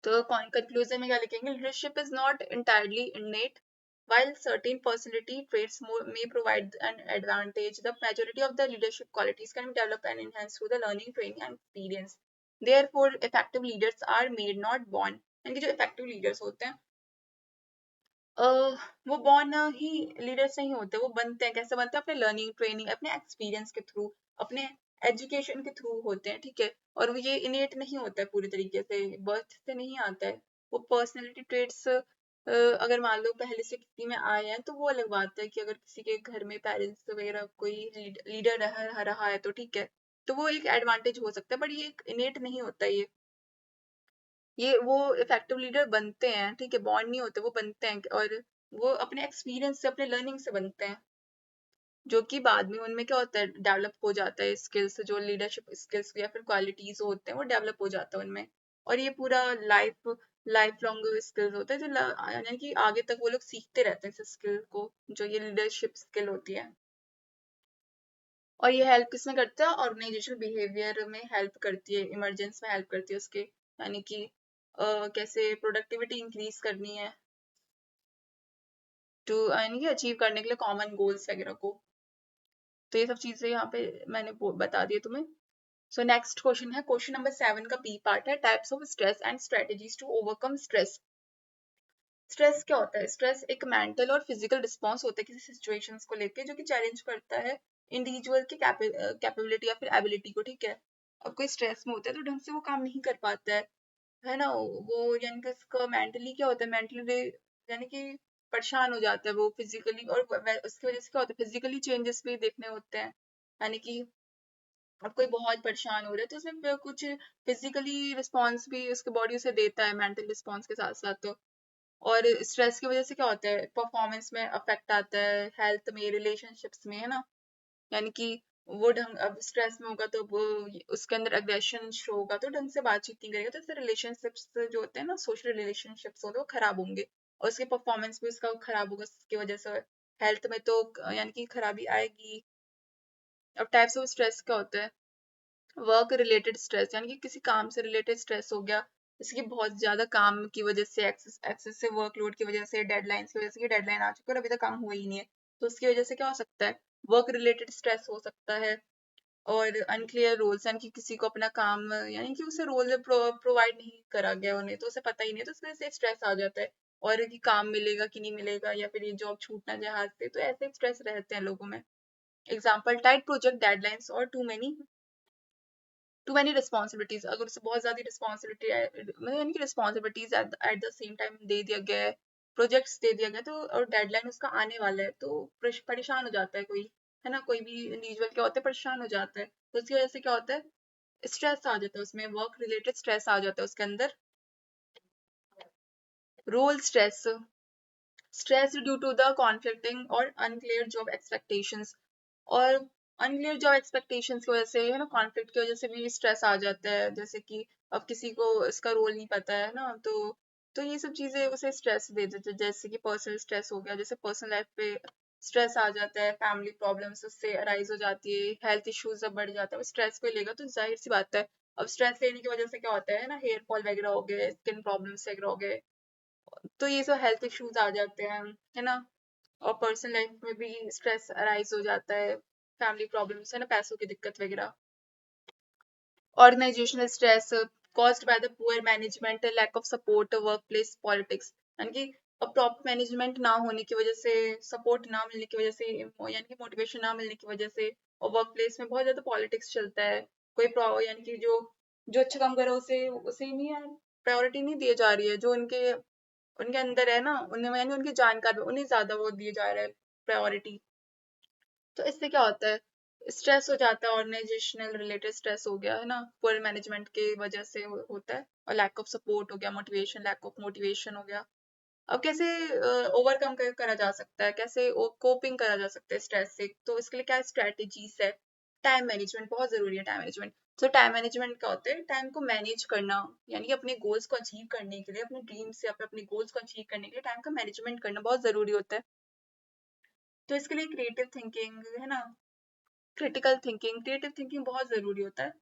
[SPEAKER 1] तो कंक्लूजन में क्या लिखेंगे, leadership is not entirely innate. While certain personality traits may provide an advantage, the majority of the leadership qualities can be developed and enhanced through the learning, training, and experience. Therefore, effective leaders are made, not born. यानी कि जो effective leaders होते हैं, वो born ही leaders नहीं होते, वो बनते हैं। कैसे बनते हैं, अपने लर्निंग, ट्रेनिंग, अपने एक्सपीरियंस के थ्रू, अपने एजुकेशन के थ्रू होते हैं, ठीक है। और वो ये इनेट नहीं होता है पूरी तरीके से, बर्थ से नहीं आता है। वो पर्सनैलिटी ट्रेट्स अगर मान लो पहले से किसी में आए हैं तो वो अलग बात है, कि अगर किसी के घर में पेरेंट्स वगैरह कोई लीडर रहा है तो ठीक है, तो वो एक एडवांटेज हो सकता है, बट ये एक इनेट नहीं होता ये वो इफेक्टिव लीडर बनते हैं, ठीक है, बॉन्ड नहीं होते, वो बनते हैं, और वो अपने एक्सपीरियंस से, अपने लर्निंग से बनते हैं, जो कि बाद में उनमें क्या होता है, डेवलप हो जाता है स्किल्स, जो लीडरशिप स्किल्स या फिर क्वालिटीज होते हैं वो डेवलप हो जाता है उनमें। और ये पूरा लाइफ लॉन्ग स्किल्स होते हैं, जो यानी कि आगे तक वो लोग सीखते रहते हैं इस स्किल को, जो ये लीडरशिप स्किल होती है। और ये हेल्प किसमें करता है, ऑर्गेनाइजेशनल बिहेवियर में हेल्प करती है, इमरजेंस में हेल्प करती है उसके, यानी कि कैसे प्रोडक्टिविटी इंक्रीज करनी है, टू यानी कि अचीव करने के लिए कॉमन गोल्स वगैरह को। तो ये सब चीजें यहाँ पे मैंने बता दी तुम्हें। सो नेक्स्ट क्वेश्चन है, क्वेश्चन नंबर 7 का बी पार्ट है, types of stress and strategies to overcome stress. Stress क्या होता है, स्ट्रेस एक मेंटल और फिजिकल रिस्पॉन्स होता है किसी सिचुएशंस को लेके, जो कि चैलेंज करता है इंडिविजुअल की कैपेबिलिटी या फिर एबिलिटी को, ठीक है। अब कोई स्ट्रेस में होता है तो ढंग से वो काम नहीं कर पाता है ना, वो यानी कि उसका मेंटली क्या होता है, मेंटली यानी कि परेशान हो जाता है वो फिजिकली, और उसकी वजह से क्या होता है, फिजिकली चेंजेस भी देखने होते हैं, यानी कि अब कोई बहुत परेशान हो रहा है तो उसमें कुछ फिजिकली रिस्पॉन्स भी उसके बॉडी उसे देता है मेंटल रिस्पॉन्स के साथ साथ। और स्ट्रेस की वजह से क्या होता है, परफॉर्मेंस में अफेक्ट आता है, हेल्थ में, रिलेशनशिप्स में, है ना, यानी कि वो ढंग, अब स्ट्रेस में होगा तो वो उसके अंदर अग्रेशन शो होगा, तो ढंग से बातचीत नहीं करेगा, तो इससे रिलेशनशिप्स जो होते हैं ना, सोशल रिलेशनशिप्स होते हैं वो खराब होंगे, और उसके परफॉर्मेंस भी उसका खराब होगा उसकी वजह से, हेल्थ में तो यानी कि खराबी आएगी। अब टाइप्स ऑफ स्ट्रेस क्या होता है, वर्क रिलेटेड स्ट्रेस, यानी कि किसी काम से रिलेटेड स्ट्रेस हो गया, जैसे कि बहुत ज्यादा काम की वजह से, एक्सेसिव वर्कलोड की वजह से, डेडलाइंस की वजह से, कि डेडलाइन आ चुकी है और अभी तक काम हुआ ही नहीं है, तो उसकी वजह से क्या हो सकता है, वर्क रिलेटेड स्ट्रेस हो सकता है। और अनक्लियर रोल्स, यानी कि किसी को अपना काम, यानी कि उसे रोल प्रोवाइड नहीं करा गया उन्हें, तो उसे पता ही नहीं है, तो उसकी वजह से स्ट्रेस आ जाता है, और कि काम मिलेगा कि नहीं मिलेगा, या फिर ये जॉब छूटना जाए हाथ से, तो ऐसे स्ट्रेस रहते हैं लोगों में। एग्जाम्पल, टाइट प्रोजेक्ट डेडलाइंस और टू मैनी रिस्पॉन्सिबिलिटीज, अगर उसे बहुत ज्यादा रिस्पॉन्सिबिलिटी मतलब यानी कि responsibilities at the same time दे दिया गया है, प्रोजेक्ट्स दे दिया गया तो और डेडलाइन उसका आने वाला है तो परेशान हो जाता है कोई, है ना, कोई भी इंडिविजुअल क्या होता है परेशान हो जाता है, तो उसकी वजह से क्या होता है स्ट्रेस आ जाता है, उसमें वर्क रिलेटेड स्ट्रेस आ जाता है उसके अंदर। Role stress, stress due to the conflicting और अनक्लियर जॉब एक्सपेक्टेशंस, और अनक्लियर जॉब एक्सपेक्टेशंस की वजह से, है ना, कॉन्फ्लिक्ट की वजह से भी स्ट्रेस आ जाता है, जैसे कि अब किसी को इसका रोल नहीं पता है ना, तो ये सब चीजें उसे स्ट्रेस दे देते हैं, जैसे कि पर्सनल स्ट्रेस हो गया, जैसे पर्सनल लाइफ पे स्ट्रेस आ जाता है, फैमिली प्रॉब्लम्स उससे अराइज हो जाती है, हेल्थ इश्यूज अब बढ़ जाता है, स्ट्रेस को लेगा तो जाहिर सी बात है अब स्ट्रेस लेने की वजह से क्या होता है ना, हेयर फॉल वगैरह हो गए, स्किन प्रॉब्लम्स वगैरह हो गए, तो ये सब हेल्थ इश्यूज आ जाते हैं, है ना, और पर्सनल लाइफ में भी स्ट्रेस अराइज हो जाता है, फैमिली प्रॉब्लम्स, है ना, पैसों की दिक्कत वगैरह। Organizational stress caused by the poor management, lack of support, workplace politics, यानी कि अब प्रॉपर मैनेजमेंट ना होने की वजह से, सपोर्ट ना मिलने की वजह से, यानी कि मोटिवेशन ना मिलने की वजह से, और वर्क प्लेस में बहुत ज्यादा पॉलिटिक्स चलता है, कोई यानी कि जो जो अच्छा काम करे उसे उसे नहीं यार प्रायोरिटी नहीं दी जा रही है, जो उनके उनके अंदर है ना, उनमें यानी उनके जानकार में उन्हें ज्यादा वो दिए जा रहा है प्रायोरिटी, तो इससे क्या होता है स्ट्रेस हो जाता है, ऑर्गेनाइजेशनल रिलेटेड स्ट्रेस हो गया, है ना, पुअर मैनेजमेंट के वजह से होता है, और लैक ऑफ सपोर्ट हो गया, मोटिवेशन, लैक ऑफ मोटिवेशन हो गया। अब कैसे ओवरकम करा जा सकता है, कैसे कोपिंग करा जा सकता है स्ट्रेस से, तो इसके लिए क्या स्ट्रेटेजीज है, टाइम मैनेजमेंट बहुत जरूरी है, टाइम मैनेजमेंट। तो टाइम मैनेजमेंट क्या होता है, टाइम को मैनेज करना, यानी कि अपने गोल्स को अचीव करने के लिए, अपने ड्रीम्स से अपने गोल्स को अचीव करने के लिए टाइम का मैनेजमेंट करना बहुत जरूरी होता है, तो इसके लिए क्रिएटिव थिंकिंग, है ना, क्रिएटिव थिंकिंग बहुत जरूरी होता है,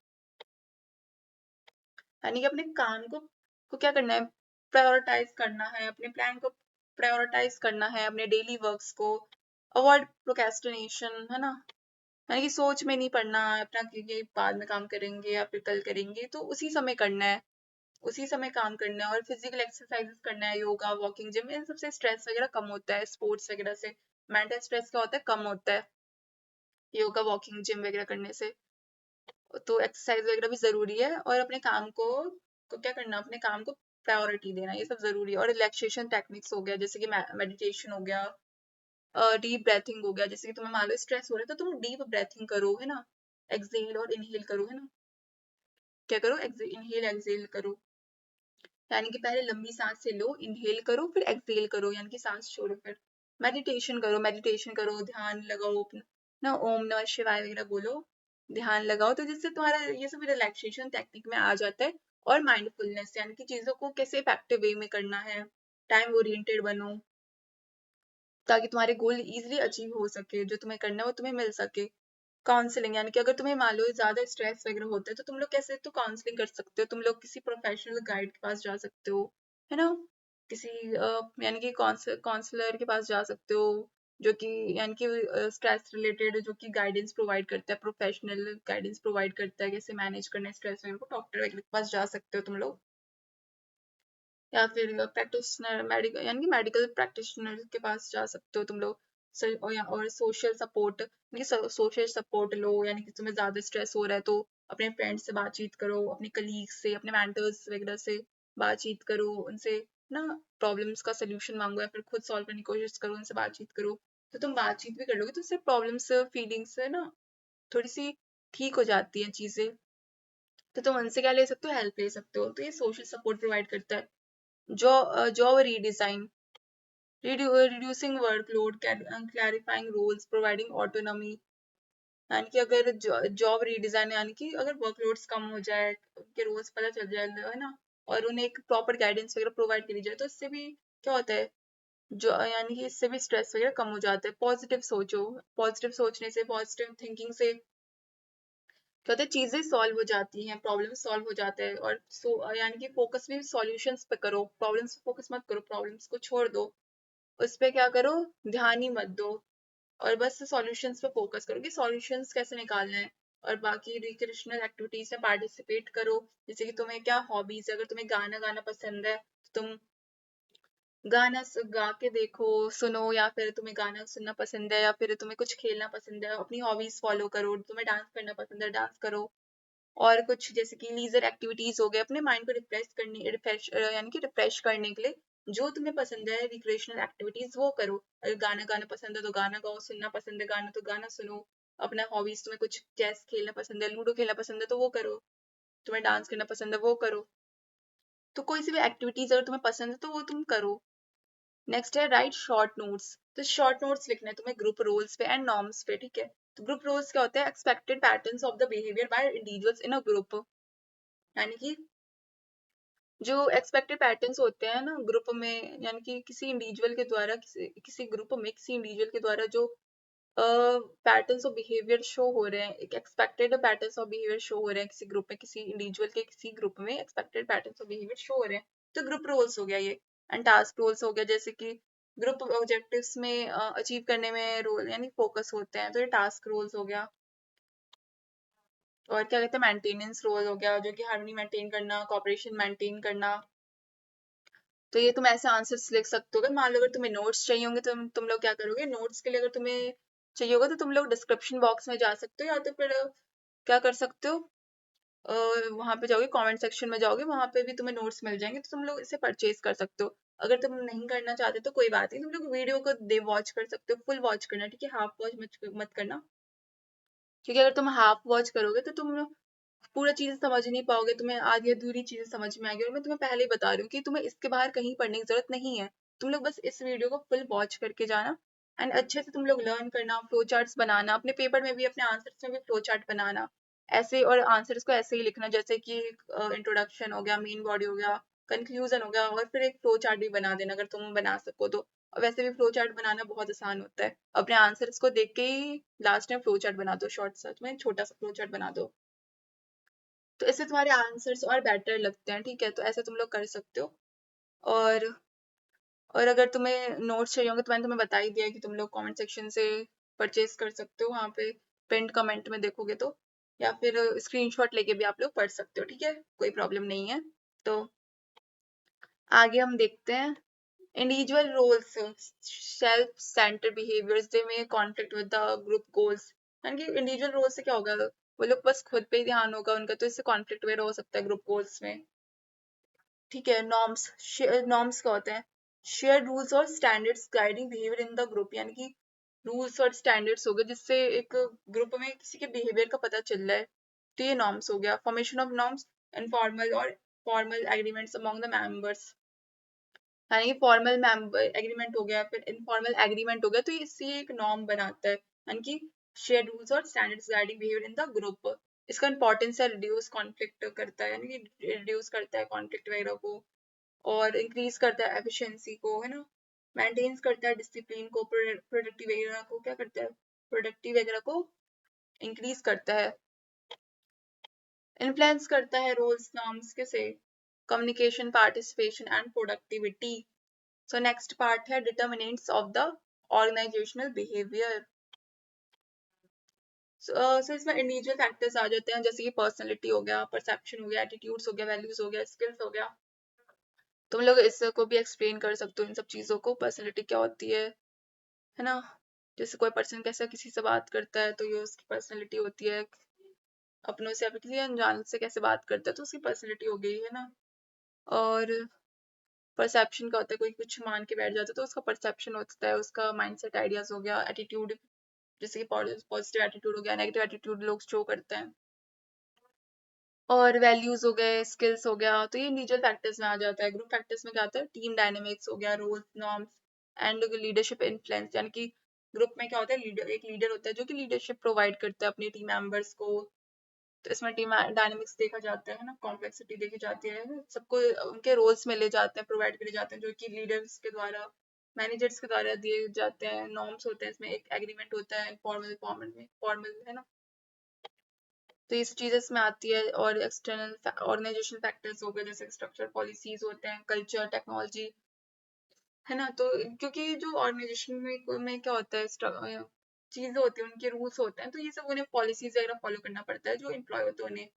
[SPEAKER 1] यानी कि अपने काम को क्या करना है, प्रायोरिटाइज करना है, अपने प्लान को प्रायोरिटाइज करना है, अपने डेली वर्क्स को, अवॉइड प्रोक्रेस्टिनेशन, है ना, यानी कि सोच में नहीं पड़ना अपना कि ये बाद में काम करेंगे या फिर कल करेंगे, तो उसी समय करना है, उसी समय काम करना है, और फिजिकल एक्सरसाइजेस करना है, योगा, वॉकिंग, जिम, इन सबसे स्ट्रेस वगैरह कम होता है, स्पोर्ट्स वगैरह से मेंटल स्ट्रेस क्या होता है कम होता है, योगा, वॉकिंग, जिम वगैरह करने से, तो एक्सरसाइज वगैरह भी जरूरी है, और अपने काम को क्या करना, अपने काम को प्रायोरिटी देना, ये सब जरूरी है, और रिलैक्सेशन टेक्निक्स हो गया, जैसे कि मेडिटेशन हो गया, डीप ब्रेथिंग हो गया, जैसे कि तुम्हें मान लो स्ट्रेस हो रहा है तो तुम डीप ब्रेथिंग करो, है ना, एक्सेल और इनहेल करो, है ना, क्या करो, इनहेल एक्सेल करो, यानी कि पहले लंबी सांस से लो, इनहेल करो, फिर एक्सेल करो, यानी कि सांस छोड़ो, फिर मेडिटेशन करो, ध्यान लगाओ, ना ओम नमः शिवाय वगैरह बोलो, ध्यान लगाओ, तो जिससे तुम्हारा ये सब रिलैक्सेशन टेक्निक में आ जाता है, और माइंडफुलनेस, यानी कि चीजों को कैसे इफेक्टिव वे में करना है, टाइम ओरिएंटेड बनो, ताकि तुम्हारे गोल इजीली अचीव हो सके, जो तुम्हें करना है वो तुम्हें मिल सके। काउंसलिंग, यानी कि अगर तुम्हें मान लो ज्यादा स्ट्रेस वगैरह होता है तो तुम लोग कैसे तो काउंसलिंग कर सकते हो, तुम लोग किसी प्रोफेशनल गाइड के पास जा सकते हो, है ना, किसी यानी कि काउंसलर के पास जा सकते हो, जो कि यानी कि स्ट्रेस रिलेटेड जो कि गाइडेंस प्रोवाइड करता है, प्रोफेशनल गाइडेंस प्रोवाइड करता है, कैसे मैनेज करना है स्ट्रेस वगैरह को, डॉक्टर वगैरह के पास जा सकते हो तुम लोग, या फिर प्रैक्टिशनर मेडिकल, यानी कि मेडिकल प्रैक्टिशनर के पास जा सकते हो तुम लोग, और सोशल सपोर्ट, सोशल सपोर्ट लो, यानी कि तुम्हें ज्यादा स्ट्रेस हो रहा है तो अपने फ्रेंड्स से बातचीत करो, अपने कलीग्स से, अपने मेंटर्स वगैरह से बातचीत करो, उनसे ना प्रॉब्लम्स का सोल्यूशन मांगो, या फिर खुद सॉल्व करने की कोशिश करो, उनसे बातचीत करो, तो तुम बातचीत भी कर लोगे तो उससे प्रॉब्लम्स फीलिंग्स है ना थोड़ी सी ठीक हो जाती है चीजें, तो तुम उनसे क्या ले सकते हो, हेल्प ले सकते हो, तो ये सोशल सपोर्ट प्रोवाइड करता है। Job redesign, reducing workload, clarifying roles, providing autonomy, यानी कि अगर जॉब रीडिजाइन, यानी कि अगर वर्कलोड्स कम हो जाए, उनके रोल्स पता चल जाए, है ना, और उन्हें एक प्रॉपर गाइडेंस वगैरह प्रोवाइड करी जाए, तो इससे भी क्या होता है, जो यानी कि इससे भी स्ट्रेस वगैरह कम हो जाता है। पॉजिटिव सोचो, पॉजिटिव सोचने से, पॉजिटिव थिंकिंग से क्या होता है, चीजें सॉल्व हो जाती हैं, प्रॉब्लम सॉल्व हो जाता है, और यानी कि फोकस भी सॉल्यूशंस पे करो, प्रॉब्लम्स पे फोकस मत करो, प्रॉब्लम्स को छोड़ दो, उस पे क्या करो, ध्यान ही मत दो, और बस सॉल्यूशंस पे फोकस करो कि सॉल्यूशंस कैसे निकालना है, और बाकी रिक्रिएशनल एक्टिविटीज में पार्टिसिपेट करो, जैसे कि तुम्हें क्या हॉबीज है, अगर तुम्हें गाना गाना पसंद है तो तुम गाना गा के देखो, सुनो, या फिर तुम्हें गाना सुनना पसंद है, या फिर तुम्हें कुछ खेलना पसंद है, अपनी हॉबीज फॉलो करो, तुम्हें डांस करना पसंद है डांस करो, और कुछ जैसे कि लीजर एक्टिविटीज हो गए, अपने माइंड को रिफ्रेश करने, रिफ्रेश यानी कि रिफ्रेश करने के लिए जो तुम्हें पसंद है रिक्रिएशनल एक्टिविटीज वो करो। अगर गाना गाना पसंद है तो गाना गाओ, सुनना पसंद है गाना तो गाना सुनो। अपना हॉबीज, तुम्हें कुछ चेस खेलना पसंद है, लूडो खेलना पसंद है तो वो करो। तुम्हें डांस करना पसंद है वो करो। तो कोई सी भी एक्टिविटीज अगर तुम्हें पसंद है तो वो तुम करो। नेक्स्ट है राइट शॉर्ट नोट्स। तो शॉर्ट नोट्स लिखना है तुम्हें ग्रुप रोल्स पे एंड नॉर्म्स पे, ठीक है। तो ग्रुप रोल्स क्या होता है? Expected patterns of the behaviour bye individuals in a group, यानी कि जो एक्सपेक्टेड पैटर्न्स होते हैं ना ग्रुप में, यानी कि किसी इंडिविजुअल के द्वारा किसी ग्रुप में किसी इंडिविजुअल के द्वारा जो पैटर्न्स ऑफ बिहेवियर शो हो रहे हैं, एक expected patterns of behaviour show हो रहे हैं किसी ग्रुप में, किसी इंडिविजुअल के किसी ग्रुप में expected patterns of behaviour show हो रहे हैं, तो ग्रुप रोल्स हो गया ये। एंड टास्क रोल्स हो गया, जैसे कि ग्रुप ऑब्जेक्टिव्स में अचीव करने में रोल यानी फोकस होते हैं, तो ये टास्क रोल्स हो गया। और क्या कहते हैं, मेंटेनेंस रोल हो गया, जो कि हार्मनी मेंटेन करना, कॉपरेशन मेंटेन करना। तो ये तुम ऐसे आंसर्स लिख सकते हो। अगर मान लो अगर तुम्हें नोट्स चाहिए होंगे तो तुम लोग क्या करोगे, नोट्स के लिए अगर तुम्हें चाहिए होगा तो तुम लोग डिस्क्रिप्शन बॉक्स में जा सकते हो, या तो फिर क्या कर सकते हो, वहां पे जाओगे, कमेंट सेक्शन में जाओगे, वहां पे भी तुम्हें नोट्स मिल जाएंगे, तो तुम लोग इसे परचेज कर सकते हो। अगर तुम नहीं करना चाहते तो कोई बात नहीं, तुम लोग वीडियो को दे वॉच कर सकते हो, फुल वॉच करना, ठीक है, हाफ वॉच मत करना। क्योंकि अगर तुम हाफ वॉच करोगे तो तुम पूरा चीजें समझ नहीं पाओगे, तुम्हें आधी अधूरी चीजें समझ में आएगी। और मैं तुम्हें पहले ही बता रही हूँ कि तुम्हें इसके बाहर कहीं पढ़ने की जरूरत नहीं है। तुम लोग बस इस वीडियो को फुल वॉच करके जाना एंड अच्छे से तुम लोग लर्न करना, फ्लो चार्ट्स बनाना, अपने पेपर में भी अपने आंसर्स में भी फ्लो चार्ट बनाना ऐसे, और आंसर्स को ऐसे ही लिखना जैसे कि इंट्रोडक्शन हो गया, मेन बॉडी हो गया, कंक्लूजन हो गया, और फिर एक फ्लो चार्ट भी बना देना अगर तुम बना सको तो। और वैसे भी फ्लो चार्ट बनाना बहुत आसान होता है, अपने आंसर्स को देख के ही लास्ट में फ्लो चार्ट बना दो, शॉर्ट सर्च में छोटा सा फ्लो चार्ट बना दो, तो इससे तुम्हारे आंसर्स और बेटर लगते हैं, ठीक है। तो ऐसे तुम लोग कर सकते हो। और और अगर तुम्हें नोट्स चाहिए होंगे तो मैंने तुम्हें बता ही दिया है कि तुम लोग कमेंट सेक्शन से परचेज कर सकते हो, वहाँ पे पिंड कमेंट में देखोगे तो, या फिर स्क्रीनशॉट लेके भी आप लोग पढ़ सकते हो, ठीक है, कोई प्रॉब्लम नहीं है। तो आगे हम देखते हैं individual roles, self centre behaviours they में conflict with the group goals, यानी कि इंडिविजुअल रोल से क्या होगा, वो लोग बस खुद पे ही ध्यान होगा उनका, तो इससे कॉन्फ्लिक्ट वगैरह हो सकता है ग्रुप गोल्स में, ठीक है। नॉर्म्स, नॉर्म्स क्या होते हैं? शेयर रूल्स और standards guiding behaviour in the group, यानी कि रूल्स और स्टैंडर्ड्स हो गए जिससे एक ग्रुप में किसी के बिहेवियर का पता चल रहा है, तो ये नॉर्म्स हो गया। फॉर्मेशन ऑफ नॉर्म्स, इनफॉर्मल और formal agreements among the members, यानी कि फॉर्मल मेंबर एग्रीमेंट हो गया, फिर इनफॉर्मल एग्रीमेंट हो गया, तो इससे एक नॉर्म बनाता है, यानी कि शेयर रूल्स और standards guiding behaviour in the group. इसका इंपॉर्टेंस है, रिड्यूस कॉन्फ्लिक्ट करता है, यानी कि रिड्यूस करता है कॉन्फ्लिक्ट वगैरह को, और इंक्रीज करता है एफिशिएंसी को, है ना, मेंटेन्स करता है डिसिप्लिन को, प्रोडक्टिव वगैरह को क्या करता है, प्रोडक्टिव वगैरह को इंक्रीज करता है, इन्फ्लुएंस करता है रोल्स नॉर्म्स के से communication, participation and productivity. So next part है determinants of the organisational behaviour. So इसमें इंडिविजुअल फैक्टर्स आ जाते हैं, जैसे कि पर्सनैलिटी हो गया, परसेप्शन हो गया, एटीट्यूड्स हो गया, वैल्यूज हो गया, स्किल्स हो गया। तुम लोग इसको भी एक्सप्लेन कर सकते हो, इन सब चीज़ों को, पर्सनैलिटी क्या होती है ना, जैसे कोई पर्सन कैसा किसी से बात करता है तो ये उसकी पर्सनैलिटी होती है, अपनों से या फिर किसी अनजान से कैसे बात करता है तो उसकी पर्सनैलिटी हो गई, है ना। और परसेप्शन का होता है, कोई कुछ मान के बैठ जाता है तो उसका परसेप्शन होता है, उसका माइंडसेट, आइडियाज हो गया। एटीट्यूड, जैसे कि पॉजिटिव एटीट्यूड हो गया, नेगेटिव एटीट्यूड लोग शो करते हैं। और वैल्यूज हो गए, स्किल्स हो गया, तो ये इंडिविजुअल फैक्टर्स में आ जाता है। ग्रुप फैक्टर्स में क्या आता है, टीम डायनेमिक्स हो गया, roles norms and leadership influence, यानी कि ग्रुप में क्या होता है, लीडर, एक लीडर होता है जो कि लीडरशिप प्रोवाइड करता है अपनी टीम मेंबर्स को। तो इसमें टीम डायनेमिक्स देखा जाता है ना, कॉम्प्लेक्सिटी देखी जाती है, सबको उनके रोल्स में ले जाते हैं, प्रोवाइड करे जाते हैं, जो कि लीडर्स के द्वारा, मैनेजर्स के द्वारा दिए जाते हैं। नॉर्म्स होते हैं, इसमें एक एग्रीमेंट होता है, फॉर्मल फॉर्मल में फॉर्मल, है ना। तो ये चीज़ इसमें आती है। और एक्सटर्नल ऑर्गेनाइजेशन फैक्टर्स हो गए, जैसे स्ट्रक्चर, पॉलिसीज होते हैं, कल्चर, टेक्नोलॉजी, है ना। तो क्योंकि जो ऑर्गेनाइजेशन में क्या होता है, चीजें होती हैं, उनके रूल्स होते हैं, तो ये सब उन्हें पॉलिसीज वगैरह फॉलो करना पड़ता है जो एम्प्लॉय होते हैं उन्हें।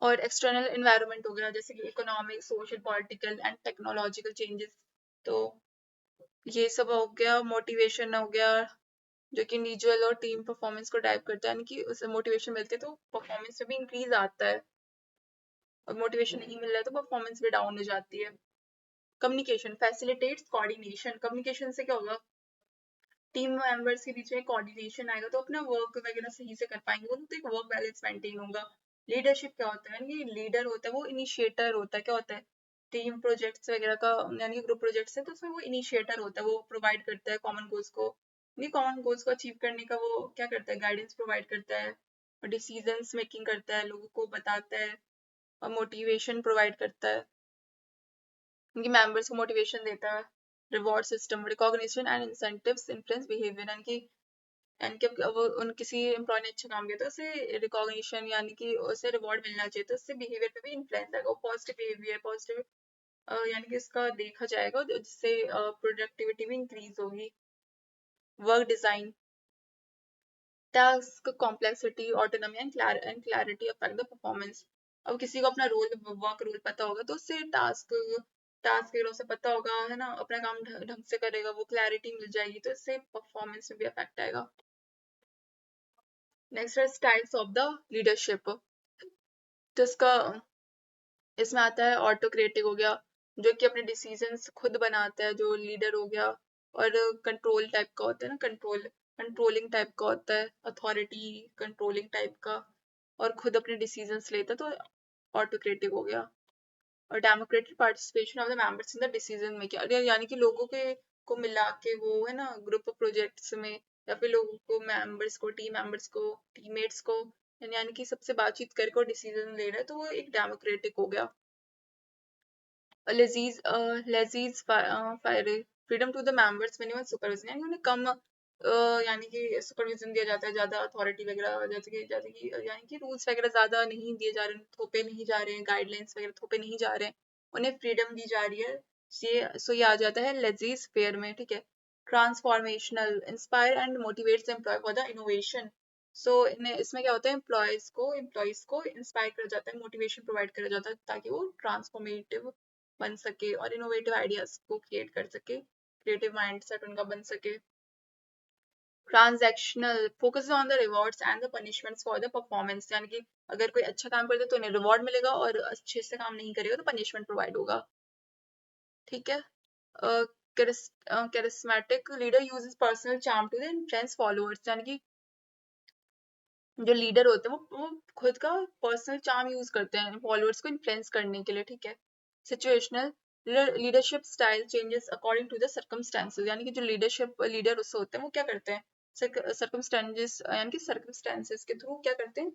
[SPEAKER 1] और एक्सटर्नल एनवायरनमेंट हो गया, जैसे कि economic, social, political and technological changes, तो ये सब हो गया। मोटिवेशन हो गया, जो कि इंडिविजुअल और टीम परफॉर्मेंस को ड्राइव करता है, यानी कि उसे मोटिवेशन मिलती है तो परफॉर्मेंस में भी इंक्रीज आता है, और मोटिवेशन नहीं मिल रहा है तो परफॉर्मेंस भी डाउन हो जाती है। कम्युनिकेशन फैसिलिटेट्स कोऑर्डिनेशन, कम्युनिकेशन से क्या होगा, टीम मेंबर्स के बीच में कोऑर्डिनेशन आएगा तो अपना वर्क वगैरह सही से कर पाएंगे, वो तो एक वर्क बैलेंस मेंटेन होगा। लीडरशिप क्या होता है, यानी लीडर होता है वो इनिशिएटर होता है, क्या होता है, टीम प्रोजेक्ट्स वगैरह का, यानी ग्रुप प्रोजेक्ट्स है तो उसमें वो इनिशिएटर होता है, वो प्रोवाइड करता है कॉमन गोल्स को, नहीं कॉमन गोल्स को अचीव करने का वो क्या करता है, गाइडेंस प्रोवाइड करता है, डिसीजंस मेकिंग करता है, लोगों को बताता है, और मोटिवेशन प्रोवाइड करता है, उनके मेंबर्स को मोटिवेशन देता है, reward system, recognition and incentives influence behaviour, यानी कि वो उन किसी एम्प्लॉय ने अच्छा काम किया तो उसे रिकॉग्निशन यानी कि उसे रिवॉर्ड मिलना चाहिए, तो उससे बिहेवियर पे भी इन्फ्लुएंस आएगा, पॉजिटिव बिहेवियर, पॉजिटिव यानी कि इसका देखा जाएगा जिससे प्रोडक्टिविटी भी इंक्रीज होगी। Work design, task complexity, autonomy and clarity affect the performance. अब किसी को अपना रोल, वर्क रोल पता होगा तो उससे टास्क टास्क से पता होगा है ना, अपना काम ढंग से करेगा, वो क्लैरिटी मिल जाएगी तो इससे परफॉर्मेंस में भी अफेक्ट आएगा। नेक्स्ट है स्टाइल्स ऑफ द लीडरशिप, तो इसका इसमें आता है ऑटोक्रेटिक हो गया, जो कि अपने डिसीजंस खुद बनाता है जो लीडर हो गया, और कंट्रोल टाइप का होता है ना, कंट्रोलिंग टाइप का होता है, अथॉरिटी कंट्रोलिंग टाइप का, और खुद अपने डिसीजंस लेता है तो ऑटोक्रेटिक हो गया। और democratic participation of the members in the decision making, यानी कि लोगों के को मिला के वो है ना ग्रुप प्रोजेक्ट्स में, या फिर लोगों को मेंबर्स को टीम मेंबर्स को टीममेट्स को यानी कि सबसे बातचीत करके डिसीजन ले रहा है तो वो एक डेमोक्रेटिक हो गया। Laissez freedom to the members, minimum supervision, यानी उन्हें कम यानी कि सुपरविजन दिया जाता है, ज्यादा अथॉरिटी वगैरह जैसे कि यानी कि रूल्स वगैरह ज्यादा नहीं दिए जा रहे, थोपे नहीं जा रहे हैं, गाइडलाइंस वगैरह थोपे नहीं जा रहे हैं, उन्हें फ्रीडम दी जा रही है। ये आ जाता है लेजीज फेयर में, ठीक है। Transformational, inspire and motivates employee for the innovation, इसमें क्या होता है, एम्प्लॉयज को इंस्पायर करा जाता है, मोटिवेशन प्रोवाइड करा जाता है ताकि वो ट्रांसफॉर्मेटिव बन सके और इनोवेटिव आइडियाज को क्रिएट कर सके, क्रिएटिव माइंडसेट उनका बन सके। Transactional, focus on the rewards and the punishments for the performance, यानी कि अगर कोई अच्छा काम करता है तो उन्हें रिवॉर्ड मिलेगा, और अच्छे से काम नहीं करेगा तो पनिशमेंट प्रोवाइड होगा, ठीक है। Charismatic leader uses personal charm to the influence followers, यानी कि जो लीडर होते हैं वो खुद का पर्सनल चार्म यूज करते हैं फॉलोअर्स को इन्फ्लुएंस करने के लिए, ठीक है। Situational leadership style changes according to the circumstances, यानी कि जो लीडर उससे होते हैं वो क्या करते हैं, सर्कमस्टेंसेस यानी कि सर्कमस्टेंसेस के थ्रू क्या करते हैं,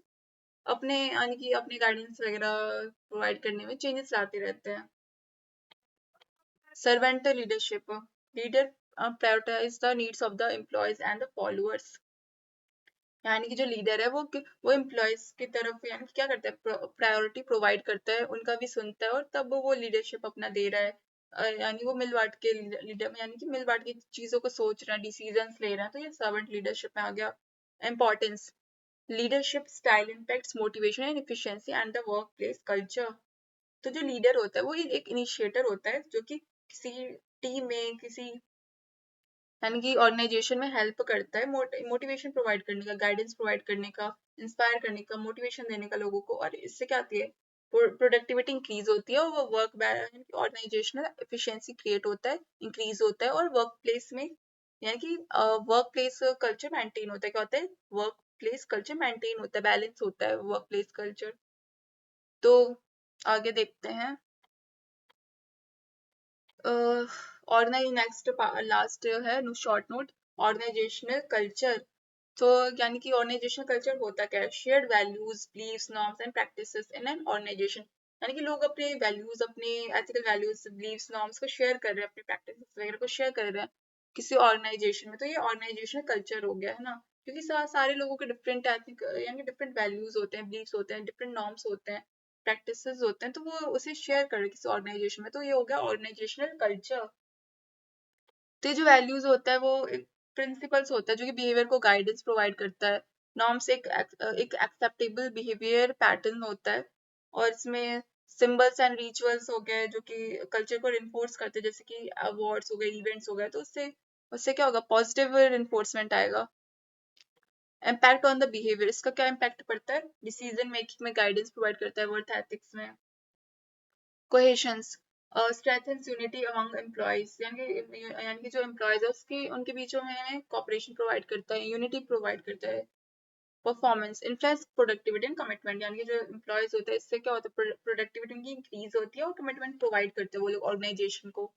[SPEAKER 1] अपने यानी कि अपने गाइडेंस वगैरह प्रोवाइड करने में चेंजेस लाते रहते हैं। Servant leadership, leader prioritize the needs of the employees and the followers, यानी कि जो लीडर है वो एम्प्लॉयज की तरफ यानी कि क्या करता है, प्रायोरिटी प्रोवाइड करता है, उनका भी सुनता है, और तब वो लीडरशिप अपना दे रहा है, यानी वो मिल बांट के लीडर यानी कि मिल बांट के चीजों को सोच रहा है, डिसीजंस ले रहा है, तो ये सर्वेंट लीडरशिप में आ गया। Importance, leadership style impacts motivation and efficiency and the work place culture, तो जो लीडर होता है वो एक इनिशिएटर होता है जो कि किसी टीम में किसी यानी कि ऑर्गेनाइजेशन में हेल्प करता है, मोटिवेशन प्रोवाइड करने का, गाइडेंस प्रोवाइड करने का, इंस्पायर करने का, मोटिवेशन देने का लोगों को, और इससे क्या आती है, प्रोडक्टिविटी इंक्रीज होती है, और वो ऑर्गेनाइजेशनल एफिशिएंसी क्रिएट होता है, इंक्रीज होता है, और वर्क प्लेस में यानी कि वर्क प्लेस कल्चर मेंटेन होता है, क्या होता है, वर्क प्लेस कल्चर मेंटेन होता है, बैलेंस होता है वर्क प्लेस कल्चर। तो आगे देखते हैं, नेक्स्ट लास्ट है शॉर्ट नोट, ऑर्गेनाइजेशनल कल्चर, तो यानी कि ऑर्गेनाइजेशनल कल्चर होता क्या है, shared values, beliefs, norms and practices in an organization, यानी कि लोग अपने वैल्यूज, अपने एथिकल वैल्यूज, बिलीव्स, नॉर्म्स को शेयर कर रहे हैं, अपने प्रैक्टिसेस वगैरह को शेयर कर रहे हैं किसी ऑर्गेनाइजेशन में, तो ये ऑर्गेनाइजेशनल कल्चर हो गया है ना, क्योंकि सारे लोगों के डिफरेंट एथिक यानी डिफरेंट वैल्यूज होते हैं, बिलीव्स होते हैं, डिफरेंट नॉर्म्स होते हैं, प्रैक्टिसेस होते हैं, तो वो उसे शेयर कर रहे हैं किसी ऑर्गेनाइजेशन में, तो ये हो गया ऑर्गेनाइजेशनल कल्चर। तो ये जो वैल्यूज होता है वो एक प्रिंसिपल्स होता है जो कि बिहेवियर को गाइडेंस प्रोवाइड करता है, नॉर्म्स एक एक्सेप्टेबल बिहेवियर पैटर्न होता है, और इसमें सिंबल्स एंड रिचुअल्स हो गए जो कि कल्चर को रिन्फोर्स करते हैं, जैसे कि अवार्ड्स हो गए, इवेंट्स हो गए, तो उससे उससे क्या होगा, पॉजिटिव रिन्फोर्समेंट आएगा। इम्पैक्ट ऑन द बिहेवियर, इसका क्या इम्पैक्ट पड़ता है, डिसीजन मेकिंग में गाइडेंस प्रोवाइड करता है, वर्थ एथिक्स में, कोहेशंस, स्ट्रेंथन्स यूनिटी अमंग एम्प्लॉयज, यानी कि जो एम्प्लॉयज है उसकी उनके बीचों में कॉपरेशन प्रोवाइड करता है, यूनिटी प्रोवाइड करता है। Performance influence productivity and commitment, यानी कि जो एम्प्लॉयज होते हैं इससे क्या होता है, प्रोडक्टिविटी उनकी इंक्रीज होती है और कमिटमेंट प्रोवाइड करते हैं वो लोग ऑर्गेनाइजेशन को।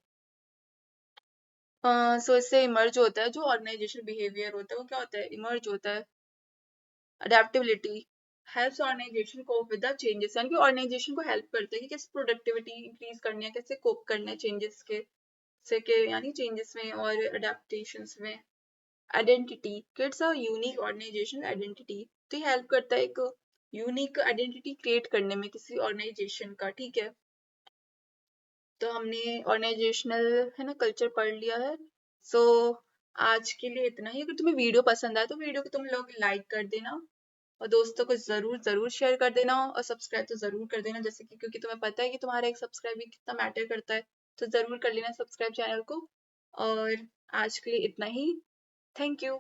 [SPEAKER 1] सो इससे इमर्ज होता है जो ऑर्गेनाइजेशन बिहेवियर होता है वो क्या होता है, इमर्ज होता है। Adaptability helps organization cope with the changes, यानी कि ऑर्गेनाइजेशन को हेल्प करता है कि कैसे प्रोडक्टिविटी इंक्रीज करनी है, कैसे कोप करना है चेंजेस के से के यानी चेंजेस में और अडेप्टेशंस में। Identity kids a unique organization identity, तो ये हेल्प करता है एक यूनिक आइडेंटिटी क्रिएट करने में किसी ऑर्गेनाइजेशन का, ठीक है। तो हमने ऑर्गेनाइजेशनल है ना कल्चर पढ़ लिया है। सो आज के लिए इतना ही। अगर तुम्हें वीडियो पसंद आए तो वीडियो को तुम लोग लाइक कर देना और दोस्तों को जरूर जरूर शेयर कर देना और सब्सक्राइब तो जरूर कर देना, जैसे कि क्योंकि तुम्हें पता है कि तुम्हारा एक सब्सक्राइब भी कितना मैटर करता है। तो जरूर कर लेना सब्सक्राइब चैनल को। और आज के लिए इतना ही। Thank you.